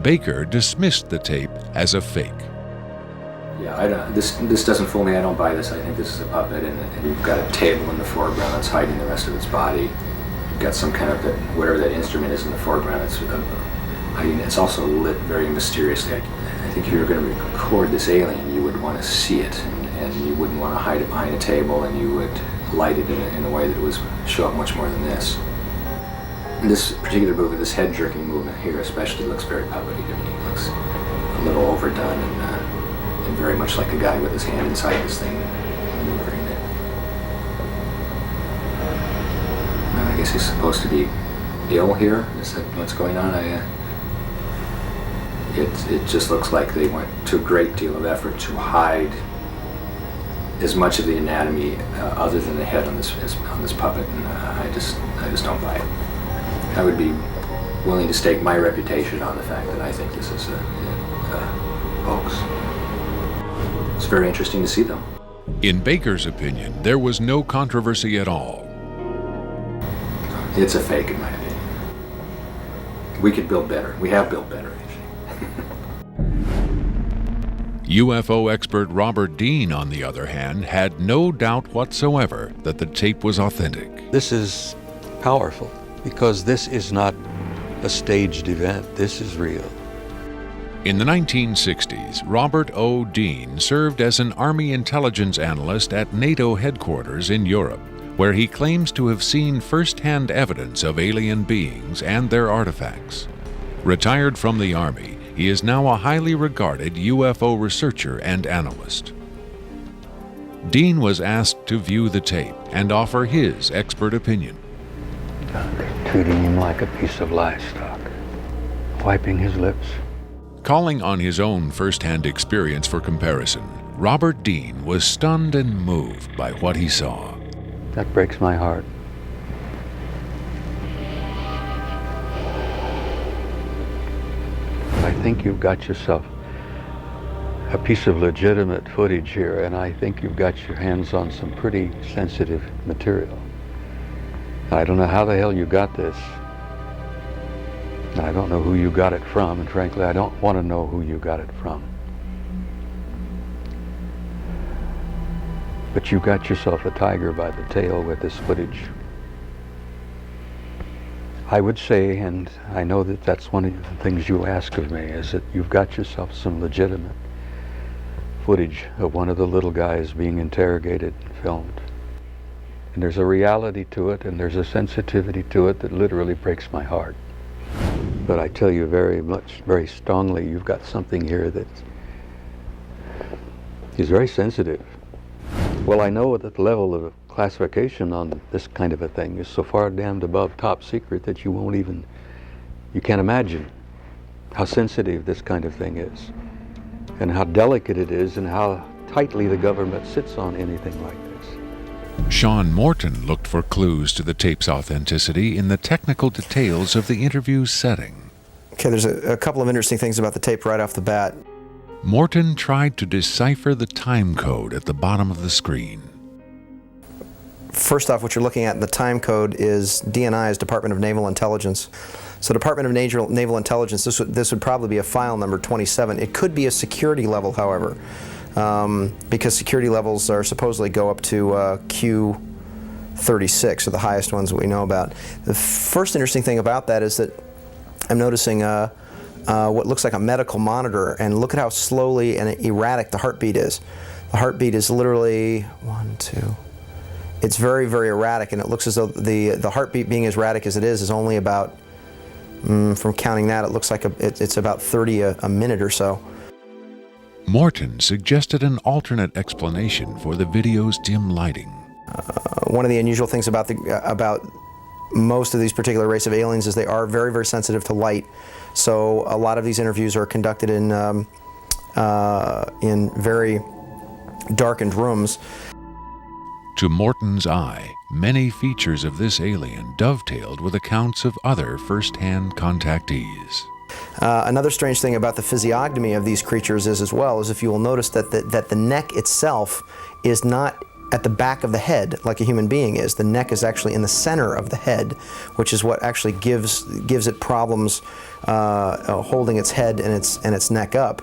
Baker dismissed the tape as a fake. Yeah, this doesn't fool me. I don't buy this. I think this is a puppet, and you've got a table in the foreground that's hiding the rest of its body. You've got some kind of whatever that instrument is in the foreground. It's also lit very mysteriously. I think if you were going to record this alien, you would want to see it, and you wouldn't want to hide it behind a table, and you would light it in a way that would show up much more than this. And this particular movement, this head-jerking movement here especially, looks very puppety to me. It looks a little overdone and very much like a guy with his hand inside this thing maneuvering it. I guess he's supposed to be ill here. Is that what's going on? It just looks like they went to a great deal of effort to hide as much of the anatomy other than the head on this puppet, and I just don't buy it. I would be willing to stake my reputation on the fact that I think this is a hoax. It's very interesting to see them. In Baker's opinion, there was no controversy at all. It's a fake, in my opinion. We could build better. We have built better, actually. UFO expert Robert Dean, on the other hand, had no doubt whatsoever that the tape was authentic. This is powerful because this is not a staged event. This is real. In the 1960s, Robert O. Dean served as an Army intelligence analyst at NATO headquarters in Europe, where he claims to have seen first-hand evidence of alien beings and their artifacts. Retired from the Army, he is now a highly regarded UFO researcher and analyst. Dean was asked to view the tape and offer his expert opinion. They're treating him like a piece of livestock, wiping his lips. Calling on his own first-hand experience for comparison, Robert Dean was stunned and moved by what he saw. That breaks my heart. I think you've got yourself a piece of legitimate footage here, and I think you've got your hands on some pretty sensitive material. I don't know how the hell you got this. I don't know who you got it from, and frankly, I don't want to know who you got it from. But you got yourself a tiger by the tail with this footage. I would say, and I know that that's one of the things you ask of me, is that you've got yourself some legitimate footage of one of the little guys being interrogated and filmed. And there's a reality to it, and there's a sensitivity to it that literally breaks my heart. But I tell you very strongly, you've got something here that is very sensitive. Well, I know that the level of classification on this kind of a thing is so far damned above top secret that you can't imagine how sensitive this kind of thing is, and how delicate it is, and how tightly the government sits on anything like this. Sean Morton looked for clues to the tape's authenticity in the technical details of the interview's setting. Okay, there's a couple of interesting things about the tape right off the bat. Morton tried to decipher the time code at the bottom of the screen. First off, what you're looking at in the time code is DNI, is Department of Naval Intelligence. So Department of Naval Intelligence, this would probably be a file number 27. It could be a security level, however, because security levels are supposedly go up to Q36, or the highest ones that we know about. The first interesting thing about that is that I'm noticing what looks like a medical monitor, and look at how slowly and erratic the heartbeat is. The heartbeat is literally 1, 2. It's very, very erratic, and it looks as though the heartbeat, being as erratic as it is only about, from counting that, it looks like it's about 30 a minute or so. Morton suggested an alternate explanation for the video's dim lighting. One of the unusual things about most of these particular race of aliens is they are very, very sensitive to light. So a lot of these interviews are conducted in very darkened rooms. To Morton's eye, many features of this alien dovetailed with accounts of other first-hand contactees. Another strange thing about the physiognomy of these creatures is, as well, is if you will notice that the neck itself is not at the back of the head like a human being is. The neck is actually in the center of the head, which is what actually gives it problems holding its head and its neck up.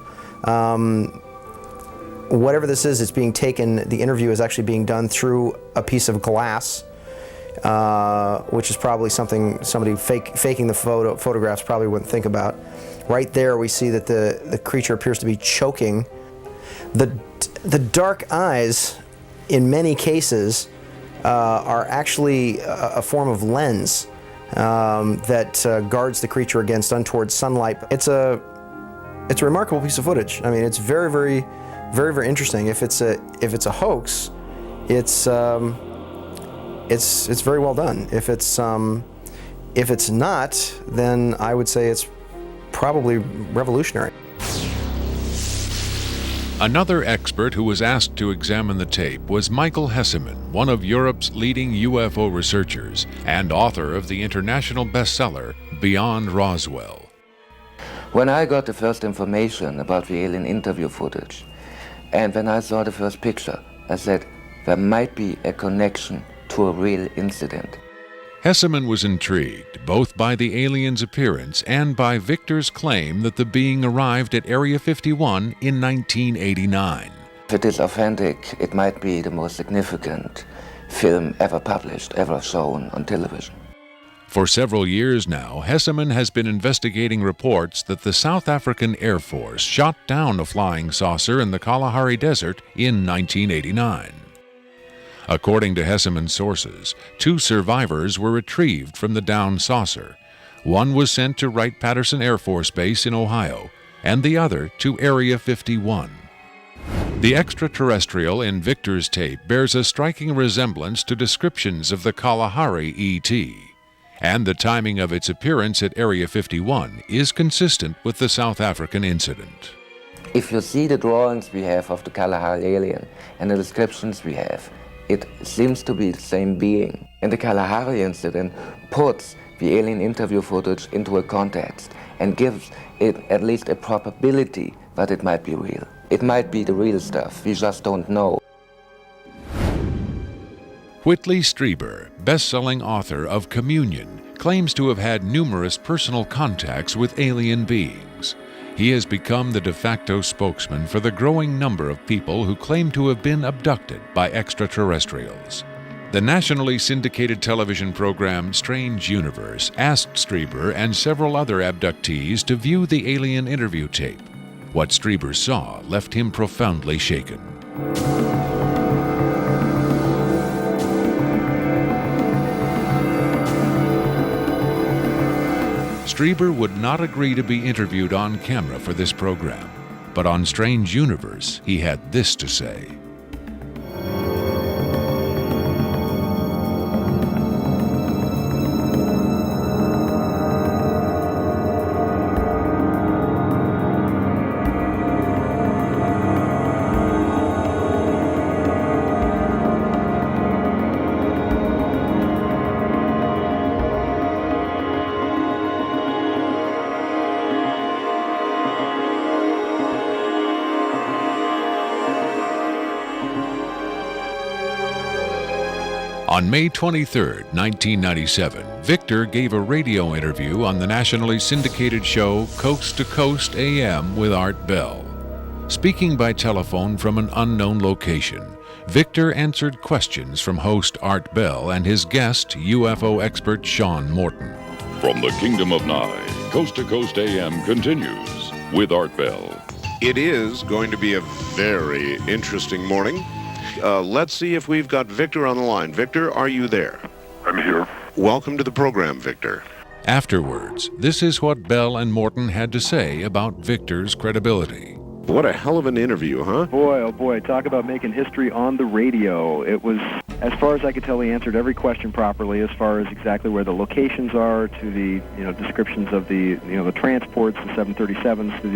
Whatever this is, it's being taken, the interview is actually being done through a piece of glass, which is probably something somebody faking the photographs probably wouldn't think about. Right there we see that the creature appears to be choking. The dark eyes, in many cases, are actually a form of lens that guards the creature against untoward sunlight. It's a remarkable piece of footage. I mean, it's very, very, very, very interesting. If it's a hoax, it's very well done. If it's not, then I would say it's probably revolutionary. Another expert who was asked to examine the tape was Michael Hesseman, one of Europe's leading UFO researchers and author of the international bestseller Beyond Roswell. When I got the first information about the alien interview footage, and when I saw the first picture, I said there might be a connection to a real incident. Hesseman was intrigued both by the alien's appearance and by Victor's claim that the being arrived at Area 51 in 1989. If it is authentic, it might be the most significant film ever published, ever shown on television. For several years now, Hesseman has been investigating reports that the South African Air Force shot down a flying saucer in the Kalahari Desert in 1989. According to Hesseman's sources, 2 survivors were retrieved from the downed saucer. One was sent to Wright-Patterson Air Force Base in Ohio, and the other to Area 51. The extraterrestrial in Victor's tape bears a striking resemblance to descriptions of the Kalahari ET, and the timing of its appearance at Area 51 is consistent with the South African incident. If you see the drawings we have of the Kalahari alien and the descriptions we have, it seems to be the same being. And the Kalahari incident puts the alien interview footage into a context and gives it at least a probability that it might be real. It might be the real stuff, we just don't know. Whitley Strieber, best-selling author of Communion, claims to have had numerous personal contacts with alien beings. He has become the de facto spokesman for the growing number of people who claim to have been abducted by extraterrestrials. The nationally syndicated television program Strange Universe asked Strieber and several other abductees to view the alien interview tape. What Strieber saw left him profoundly shaken. Strieber would not agree to be interviewed on camera for this program, but on Strange Universe, he had this to say. On May 23, 1997, Victor gave a radio interview on the nationally syndicated show Coast to Coast AM with Art Bell. Speaking by telephone from an unknown location, Victor answered questions from host Art Bell and his guest, UFO expert Sean Morton. From the Kingdom of Nye Coast to Coast AM continues with Art Bell. It is going to be a very interesting morning. Let's see if we've got Victor on the line. Victor, are you there? I'm here. Welcome to the program, Victor. Afterwards, this is what Bell and Morton had to say about Victor's credibility. What a hell of an interview, huh? Boy, oh boy, talk about making history on the radio. It was, as far as I could tell, he answered every question properly as far as exactly where the locations are, to the, descriptions of the, the transports, the 737s, to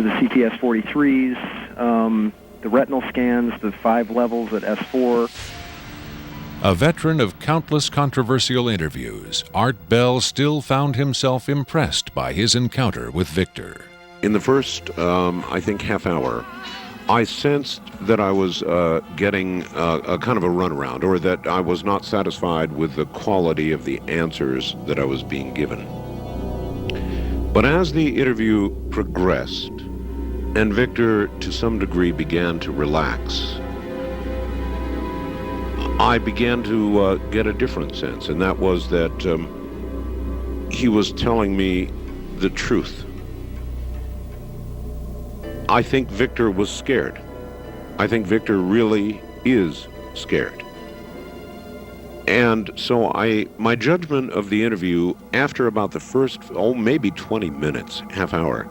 the CTS-43s, the retinal scans, the 5 levels at S4. A veteran of countless controversial interviews, Art Bell still found himself impressed by his encounter with Victor. In the first, I think, half hour, I sensed that I was getting a kind of a runaround, or that I was not satisfied with the quality of the answers that I was being given. But as the interview progressed, and Victor, to some degree, began to relax, I began to get a different sense, and that was that he was telling me the truth. I think Victor was scared. I think Victor really is scared. And so my judgment of the interview after about the first, maybe 20 minutes, half hour,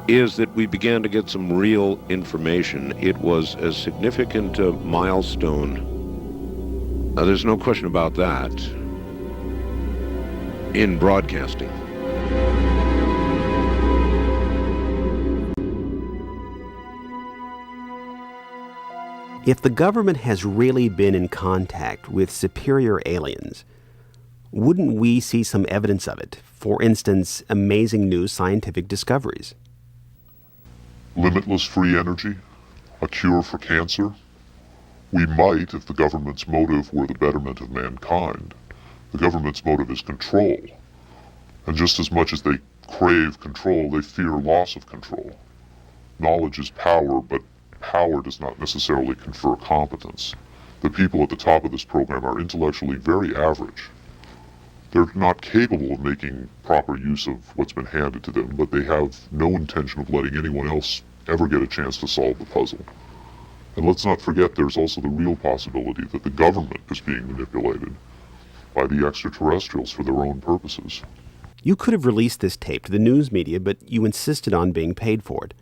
is that we began to get some real information. It was a significant milestone. There's no question about that in broadcasting. If the government has really been in contact with superior aliens, wouldn't we see some evidence of it? For instance, amazing new scientific discoveries. Limitless free energy? A cure for cancer? We might if the government's motive were the betterment of mankind. The government's motive is control. And just as much as they crave control, they fear loss of control. Knowledge is power, but power does not necessarily confer competence. The people at the top of this program are intellectually very average. They're not capable of making proper use of what's been handed to them, but they have no intention of letting anyone else ever get a chance to solve the puzzle. And let's not forget there's also the real possibility that the government is being manipulated by the extraterrestrials for their own purposes. You could have released this tape to the news media, but you insisted on being paid for it.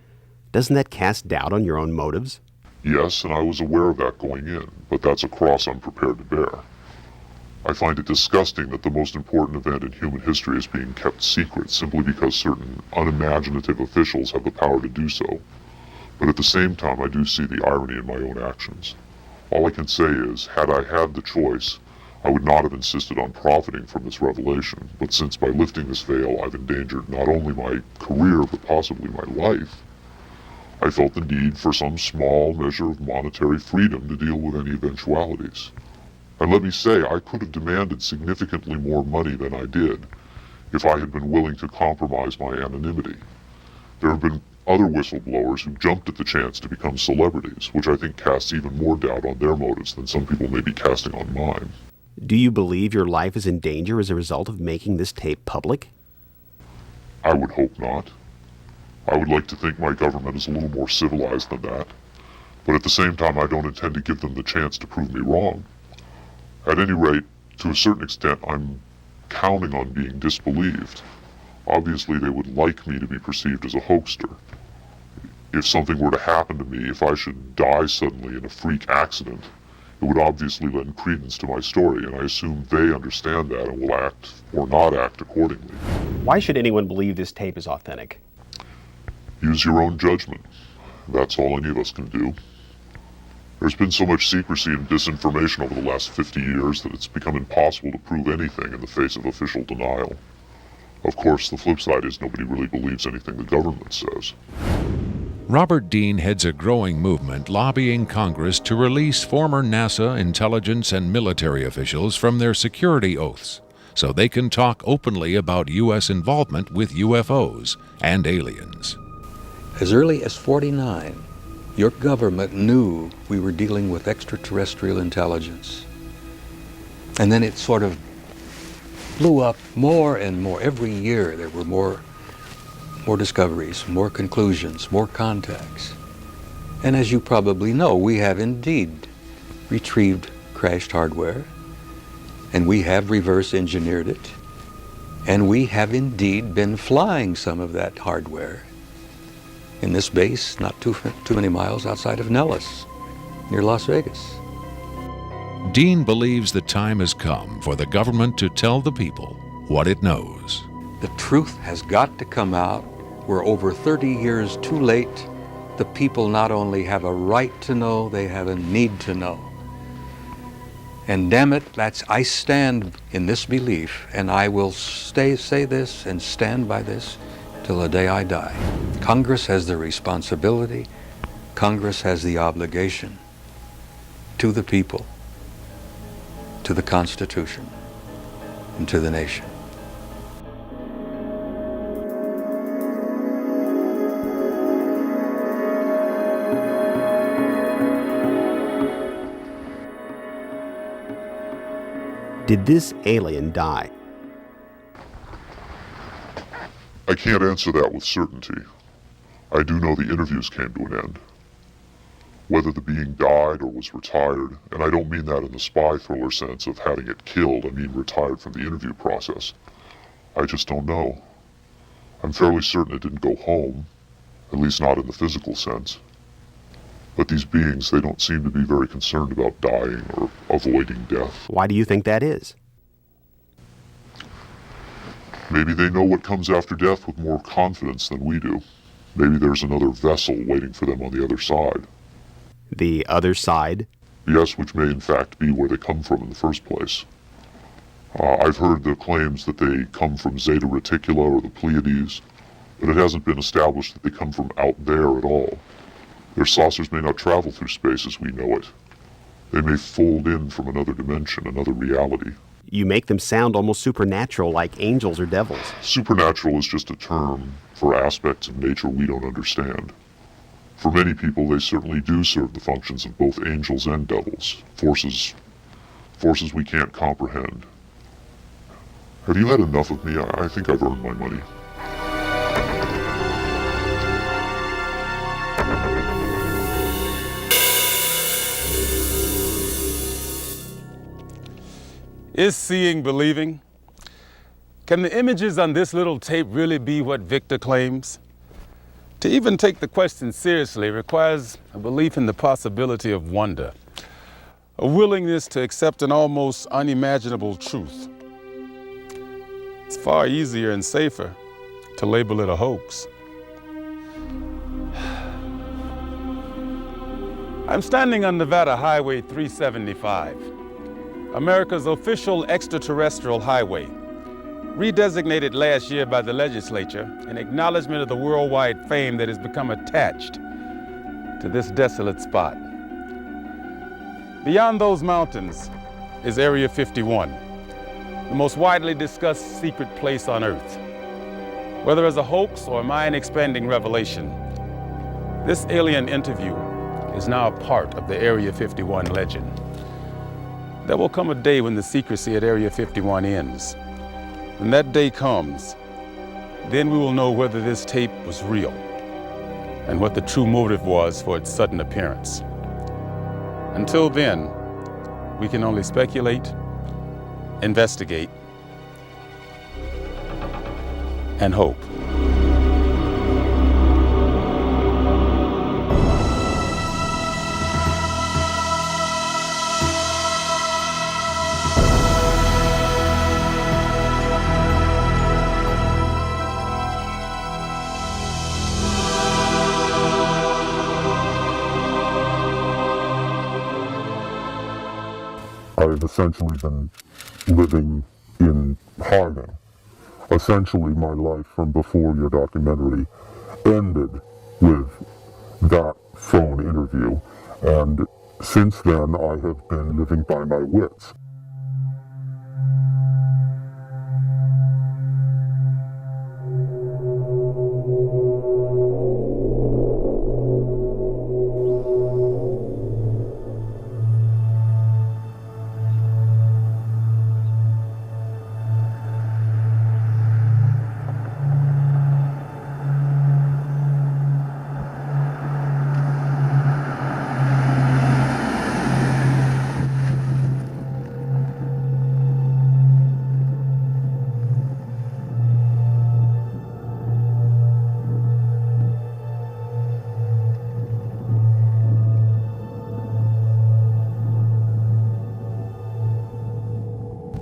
Doesn't that cast doubt on your own motives? Yes, and I was aware of that going in, but that's a cross I'm prepared to bear. I find it disgusting that the most important event in human history is being kept secret simply because certain unimaginative officials have the power to do so. But at the same time, I do see the irony in my own actions. All I can say is, had I had the choice, I would not have insisted on profiting from this revelation, but since by lifting this veil I've endangered not only my career, but possibly my life, I felt the need for some small measure of monetary freedom to deal with any eventualities. And let me say, I could have demanded significantly more money than I did if I had been willing to compromise my anonymity. There have been other whistleblowers who jumped at the chance to become celebrities, which I think casts even more doubt on their motives than some people may be casting on mine. Do you believe your life is in danger as a result of making this tape public? I would hope not. I would like to think my government is a little more civilized than that, but at the same time I don't intend to give them the chance to prove me wrong. At any rate, to a certain extent, I'm counting on being disbelieved. Obviously, they would like me to be perceived as a hoaxer. If something were to happen to me, if I should die suddenly in a freak accident, it would obviously lend credence to my story, and I assume they understand that and will act or not act accordingly. Why should anyone believe this tape is authentic? Use your own judgment. That's all any of us can do. There's been so much secrecy and disinformation over the last 50 years that it's become impossible to prove anything in the face of official denial. Of course, the flip side is nobody really believes anything the government says. Robert Dean heads a growing movement lobbying Congress to release former NASA intelligence and military officials from their security oaths so they can talk openly about U.S. involvement with UFOs and aliens. As early as '49, your government knew we were dealing with extraterrestrial intelligence. And then it sort of blew up more and more. Every year there were more discoveries, more conclusions, more contacts. And as you probably know, we have indeed retrieved crashed hardware, and we have reverse engineered it, and we have indeed been flying some of that hardware in this base not too many miles outside of Nellis, near Las Vegas. Dean believes the time has come for the government to tell the people what it knows. The truth has got to come out. We're over 30 years too late. The people not only have a right to know, they have a need to know. And damn it, I stand in this belief, and I will say this and stand by this till the day I die. Congress has the responsibility, Congress has the obligation to the people, to the Constitution, and to the nation. Did this alien die? I can't answer that with certainty. I do know the interviews came to an end. Whether the being died or was retired, and I don't mean that in the spy thriller sense of having it killed, I mean retired from the interview process. I just don't know. I'm fairly certain it didn't go home, at least not in the physical sense. But these beings, they don't seem to be very concerned about dying or avoiding death. Why do you think that is? Maybe they know what comes after death with more confidence than we do. Maybe there's another vessel waiting for them on the other side. The other side? Yes, which may in fact be where they come from in the first place. I've heard the claims that they come from Zeta Reticula or the Pleiades, but it hasn't been established that they come from out there at all. Their saucers may not travel through space as we know it. They may fold in from another dimension, another reality. You make them sound almost supernatural, like angels or devils. Supernatural is just a term for aspects of nature we don't understand. For many people, they certainly do serve the functions of both angels and devils, forces we can't comprehend. Have you had enough of me? I think I've earned my money. Is seeing believing? Can the images on this little tape really be what Victor claims? To even take the question seriously requires a belief in the possibility of wonder, a willingness to accept an almost unimaginable truth. It's far easier and safer to label it a hoax. I'm standing on Nevada Highway 375, America's official extraterrestrial highway, redesignated last year by the legislature in acknowledgement of the worldwide fame that has become attached to this desolate spot. Beyond those mountains is Area 51, the most widely discussed secret place on Earth. Whether as a hoax or a mind-expanding revelation, this alien interview is now a part of the Area 51 legend. There will come a day when the secrecy at Area 51 ends. When that day comes, then we will know whether this tape was real and what the true motive was for its sudden appearance. Until then, we can only speculate, investigate, and hope. I've essentially been living in hiding. Essentially, my life from before your documentary ended with that phone interview, and since then I have been living by my wits.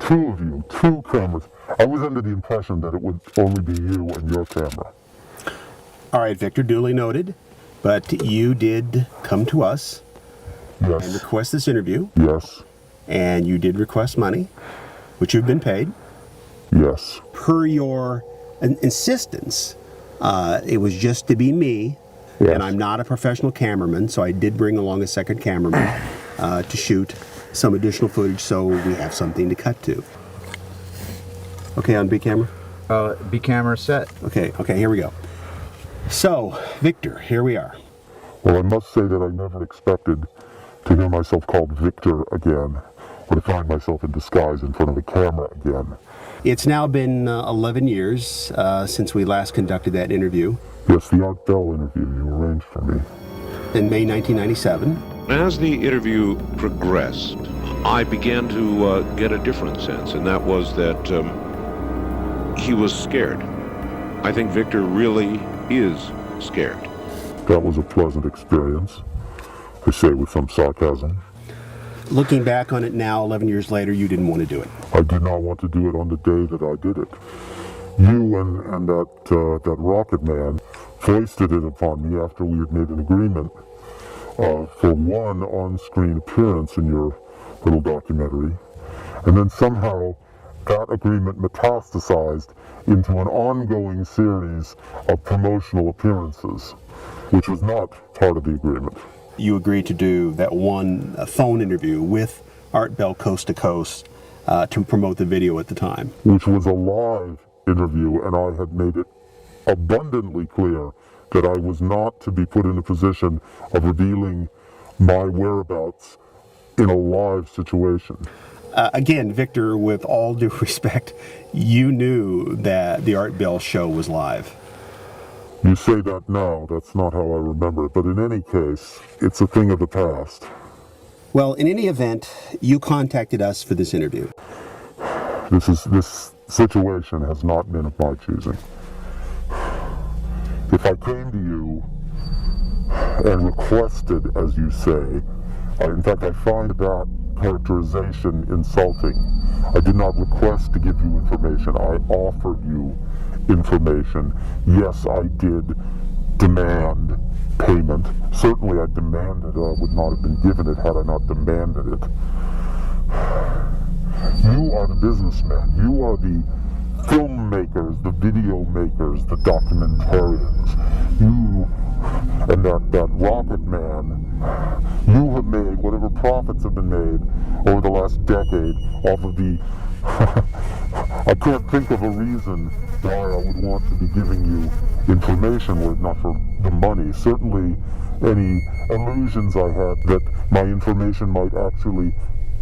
two of you, two cameras. I was under the impression that it would only be you and your camera. All right, Victor, duly noted. But you did come to us and request this interview. Yes. And you did request money, which you've been paid. Yes. Per your insistence, it was just to be me. Yes. And I'm not a professional cameraman, so I did bring along a second cameraman to shoot some additional footage so we have something to cut to. Okay, on B camera? B camera set. Okay, here we go. So, Victor, here we are. Well, I must say that I never expected to hear myself called Victor again, or to find myself in disguise in front of a camera again. It's now been 11 years since we last conducted that interview. Yes, the Art Bell interview you arranged for me. In May 1997. As the interview progressed, I began to get a different sense, and that was that he was scared. I think Victor really is scared. That was a pleasant experience, I say with some sarcasm. Looking back on it now, 11 years later, you didn't want to do it. I did not want to do it on the day that I did it. You and that rocket man foisted it upon me after we had made an agreement for one on-screen appearance in your little documentary. And then somehow that agreement metastasized into an ongoing series of promotional appearances, which was not part of the agreement. You agreed to do that one phone interview with Art Bell Coast to Coast to promote the video at the time. Which was a live interview, and I had made it abundantly clear that I was not to be put in a position of revealing my whereabouts in a live situation. Again, Victor, with all due respect, you knew that the Art Bell show was live. You say that now, that's not how I remember it, but in any case, it's a thing of the past. Well, in any event, you contacted us for this interview. This situation has not been of my choosing. If I came to you and requested, as you say, in fact, I find that characterization insulting. I did not request to give you information. I offered you information. Yes, I did demand payment. Certainly I demanded it. I would not have been given it had I not demanded it. You are the businessmen. You are the filmmakers, the video makers, the documentarians. You and that rocket man, you have made whatever profits have been made over the last decade off of the... I can't think of a reason why I would want to be giving you information were it not for the money. Certainly any illusions I had that my information might actually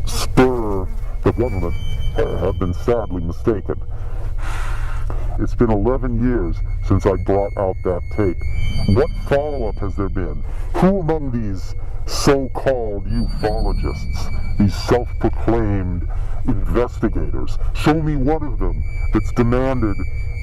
spur the government have been sadly mistaken. It's been 11 years since I brought out that tape. What follow-up has there been? Who among these so-called ufologists, these self-proclaimed investigators, show me one of them that's demanded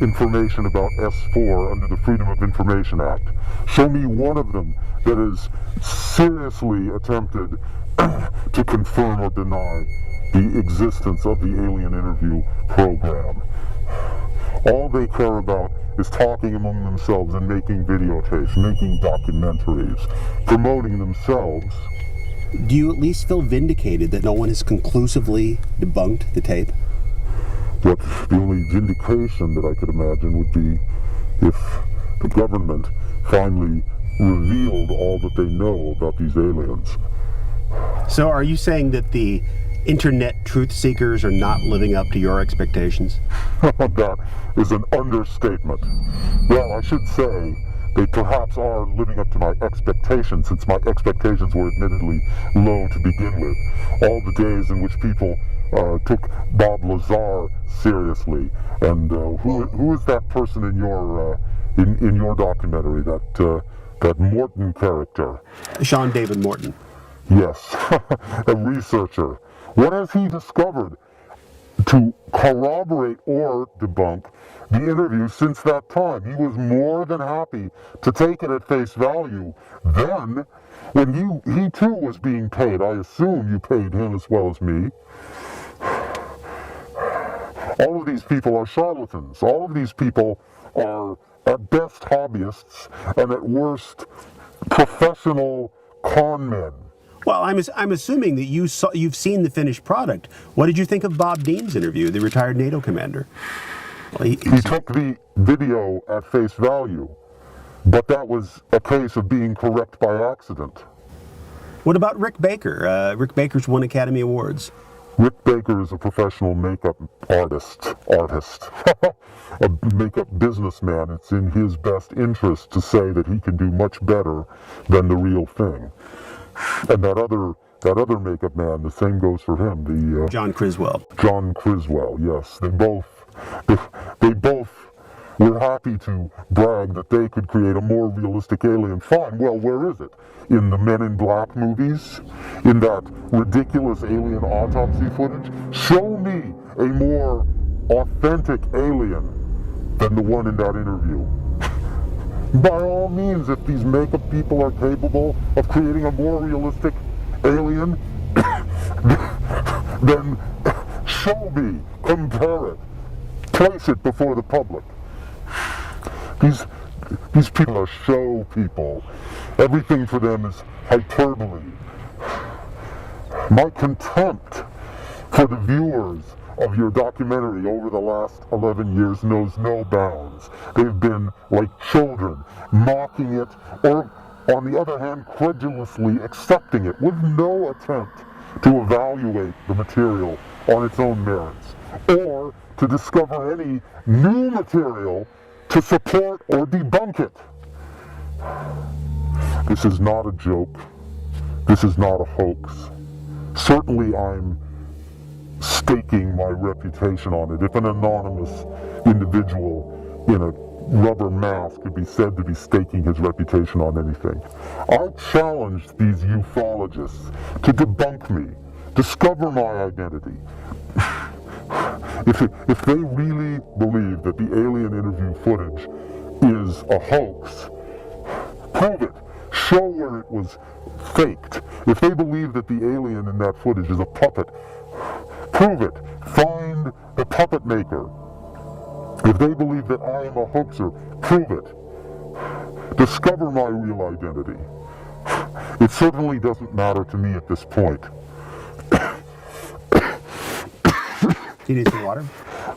information about S4 under the Freedom of Information Act. Show me one of them that has seriously attempted to confirm or deny the existence of the alien interview program. All they care about is talking among themselves and making videotapes, making documentaries, promoting themselves. Do you at least feel vindicated that no one has conclusively debunked the tape? What the only vindication that I could imagine would be if the government finally revealed all that they know about these aliens. So are you saying that the internet truth seekers are not living up to your expectations? That is an understatement. Well, I should say they perhaps are living up to my expectations, since my expectations were admittedly low to begin with. All the days in which people took Bob Lazar seriously, and who is that person in your documentary, that Morton character? Sean David Morton. Yes, a researcher. What has he discovered to corroborate or debunk the interview since that time? He was more than happy to take it at face value. Then, when he too was being paid, I assume you paid him as well as me. All of these people are charlatans. All of these people are at best hobbyists and at worst professional con men. Well, I'm assuming that you've seen the finished product. What did you think of Bob Dean's interview, the retired NATO commander? Well, he took the video at face value, but that was a case of being correct by accident. What about Rick Baker? Rick Baker's won Academy Awards. Rick Baker is a professional makeup artist, a makeup businessman. It's in his best interest to say that he can do much better than the real thing. And that other makeup man, the same goes for him. The John Criswell. John Criswell, yes. They both were happy to brag that they could create a more realistic alien. Fine. Well, where is it? In the Men in Black movies? In that ridiculous alien autopsy footage? Show me a more authentic alien than the one in that interview. By all means, if these makeup people are capable of creating a more realistic alien, then show me, compare it, place it before the public. These people are show people. Everything for them is hyperbole. My contempt for the viewers of your documentary over the last 11 years knows no bounds. They've been like children, mocking it, or on the other hand, credulously accepting it with no attempt to evaluate the material on its own merits, or to discover any new material to support or debunk it. This is not a joke. This is not a hoax. Certainly I'm staking my reputation on it. If an anonymous individual in a rubber mask could be said to be staking his reputation on anything, I challenge these ufologists to debunk me, discover my identity. If they really believe that the alien interview footage is a hoax, prove it. Show where it was faked. If they believe that the alien in that footage is a puppet, prove it. Find the puppet maker. If they believe that I am a hoaxer, prove it. Discover my real identity. It certainly doesn't matter to me at this point. Do you need some water?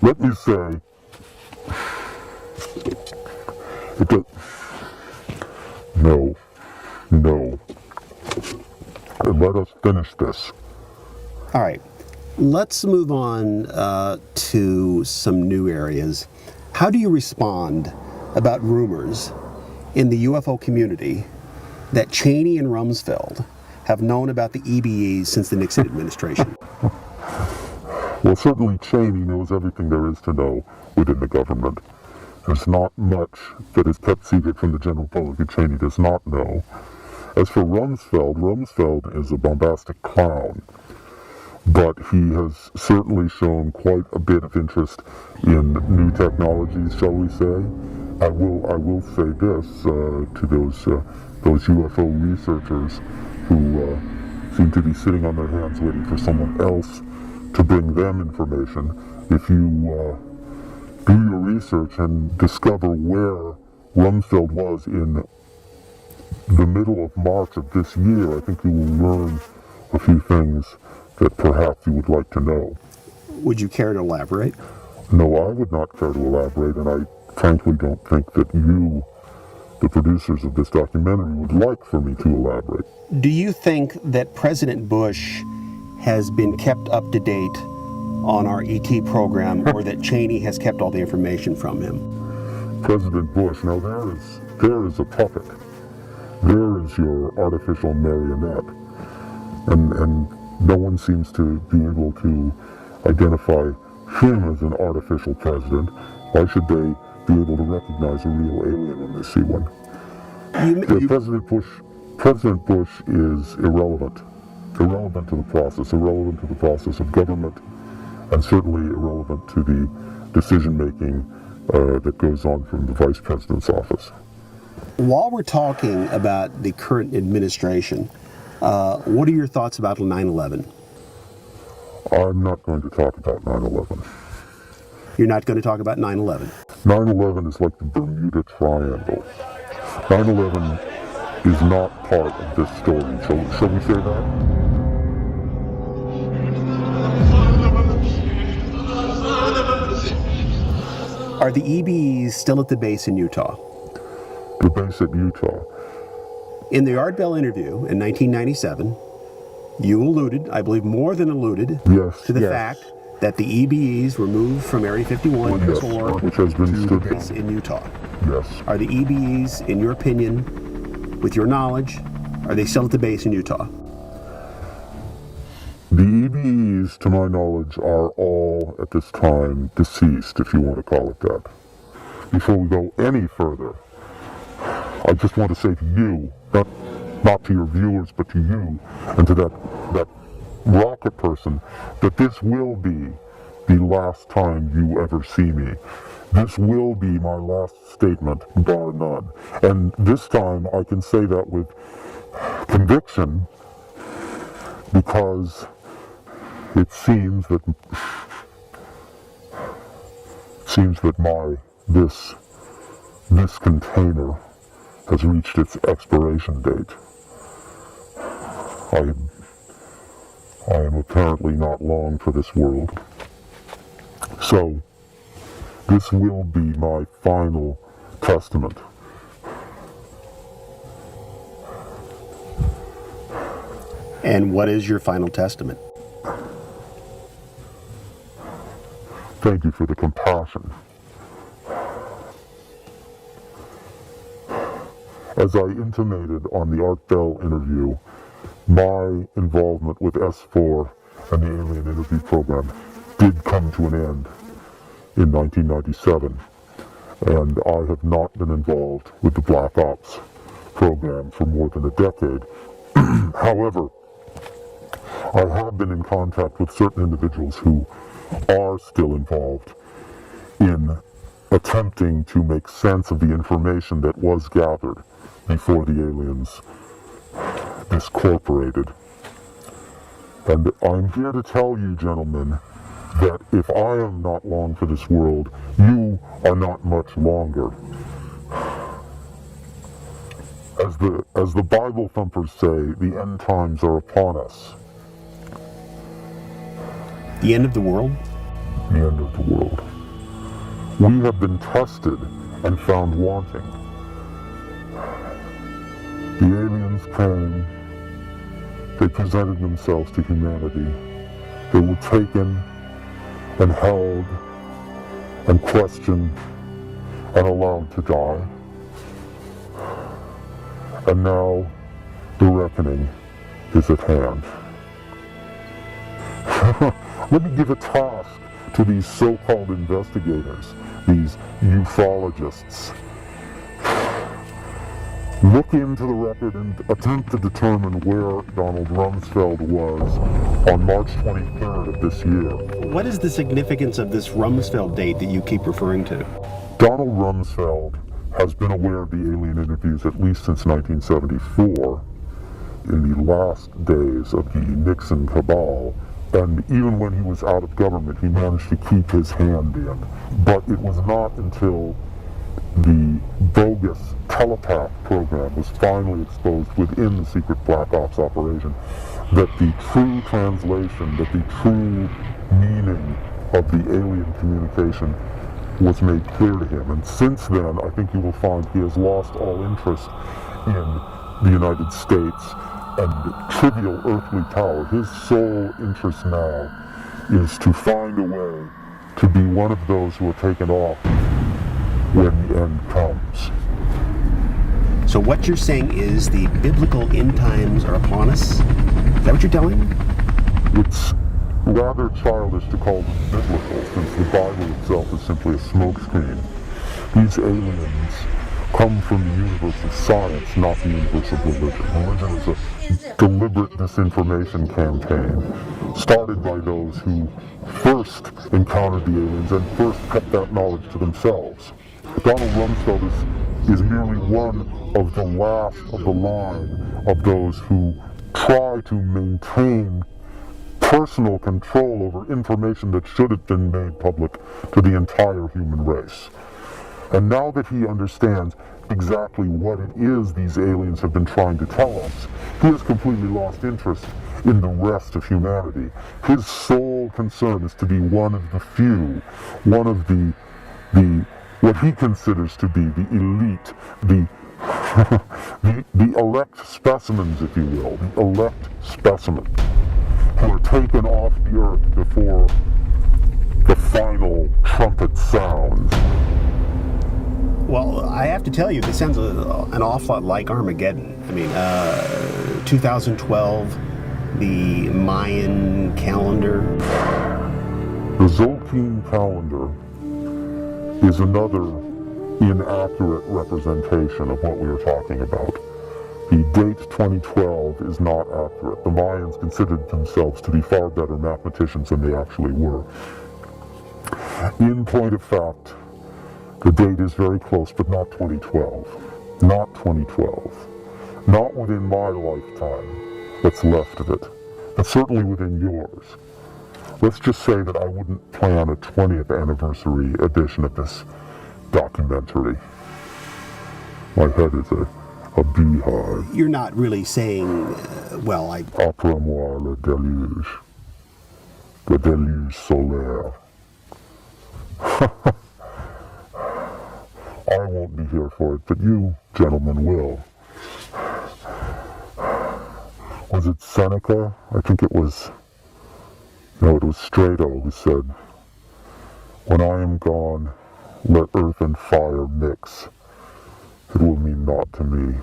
Let me say, no. And let us finish this. All right. Let's move on to some new areas. How do you respond about rumors in the UFO community that Cheney and Rumsfeld have known about the EBEs since the Nixon administration? Well, certainly Cheney knows everything there is to know within the government. There's not much that is kept secret from the general public that Cheney does not know. As for Rumsfeld is a bombastic clown, but he has certainly shown quite a bit of interest in new technologies, shall we say. I will say this to those UFO researchers who seem to be sitting on their hands waiting for someone else to bring them information. If you do your research and discover where Rumsfeld was in the middle of March of this year, I think you will learn a few things that perhaps you would like to know. Would you care to elaborate? No, I would not care to elaborate, and I frankly don't think that you, the producers of this documentary, would like for me to elaborate. Do you think that President Bush has been kept up to date on our ET program, or that Cheney has kept all the information from him? President Bush, now there is a puppet. There is your artificial marionette. And no one seems to be able to identify him as an artificial president. Why should they be able to recognize a real alien when they see one? President Bush is irrelevant to the process of government, and certainly irrelevant to the decision-making that goes on from the Vice President's office. While we're talking about the current administration, what are your thoughts about 9/11? I'm not going to talk about 9/11. You're not going to talk about 9/11. 9/11 is like the Bermuda Triangle. 9/11 is not part of this story. Shall we say that? Are the EBEs still at the base in Utah? The base at Utah. In the Art Bell interview in 1997, you alluded, I believe more than alluded, to the fact that the EBEs were moved from Area 51 which has been to the base in Utah. Yes. Are the EBEs, in your opinion, with your knowledge, are they still at the base in Utah? The EBEs, to my knowledge, are all, at this time, deceased, if you want to call it that. Before we go any further, I just want to say to you, not to your viewers, but to you, and to that rocket person, that this will be the last time you ever see me. This will be my last statement, bar none. And this time I can say that with conviction, because it seems that this container has reached its expiration date. I am apparently not long for this world. So, this will be my final testament. And what is your final testament? Thank you for the compassion. As I intimated on the Art Bell interview, my involvement with S4 and the Alien Interview Program did come to an end in 1997, and I have not been involved with the Black Ops program for more than a decade. However, I have been in contact with certain individuals who are still involved in attempting to make sense of the information that was gathered before the aliens discorporated. And I'm here to tell you, gentlemen, that if I am not long for this world, you are not much longer. As the Bible thumpers say, the end times are upon us. The end of the world? The end of the world. We have been tested and found wanting. The aliens came, they presented themselves to humanity. They were taken and held and questioned and allowed to die. And now the reckoning is at hand. Let me give a task to these so-called investigators, these ufologists. Look into the record and attempt to determine where Donald Rumsfeld was on March 23rd of this year. What is the significance of this Rumsfeld date that you keep referring to? Donald Rumsfeld has been aware of the alien interviews at least since 1974, in the last days of the Nixon cabal. And even when he was out of government, he managed to keep his hand in. But it was not until the bogus Telepath program was finally exposed within the secret Black Ops operation that the true translation, that the true meaning of the alien communication was made clear to him. And since then, I think you will find he has lost all interest in the United States and trivial earthly power. His sole interest now is to find a way to be one of those who are taken off when the end comes. So what you're saying is the biblical end times are upon us? Is that what you're telling me? It's rather childish to call them biblical, since the Bible itself is simply a smokescreen. These aliens come from the universe of science, not the universe of religion. Religion is a deliberate disinformation campaign started by those who first encountered the aliens and first kept that knowledge to themselves. Donald Rumsfeld is merely one of the last of the line of those who try to maintain personal control over information that should have been made public to the entire human race. And now that he understands exactly what it is these aliens have been trying to tell us, he has completely lost interest in the rest of humanity. His sole concern is to be one of the few, one of the what he considers to be the elite, the elect specimens, if you will, the elect specimen, who are taken off the earth before the final trumpet sounds. Well, I have to tell you, this sounds an awful lot like Armageddon. I mean, 2012, the Mayan calendar. The Zolkeen calendar is another inaccurate representation of what we are talking about. The date 2012 is not accurate. The Mayans considered themselves to be far better mathematicians than they actually were. In point of fact, the date is very close, but not 2012. Not 2012. Not within my lifetime that's left of it, but certainly within yours. Let's just say that I wouldn't plan a 20th anniversary edition of this documentary. My head is a beehive. You're not really saying, Après moi le déluge solaire. I won't be here for it, but you, gentlemen, will. Was it Seneca? I think it was... No, it was Strato who said, "When I am gone, let earth and fire mix. It will mean naught to me.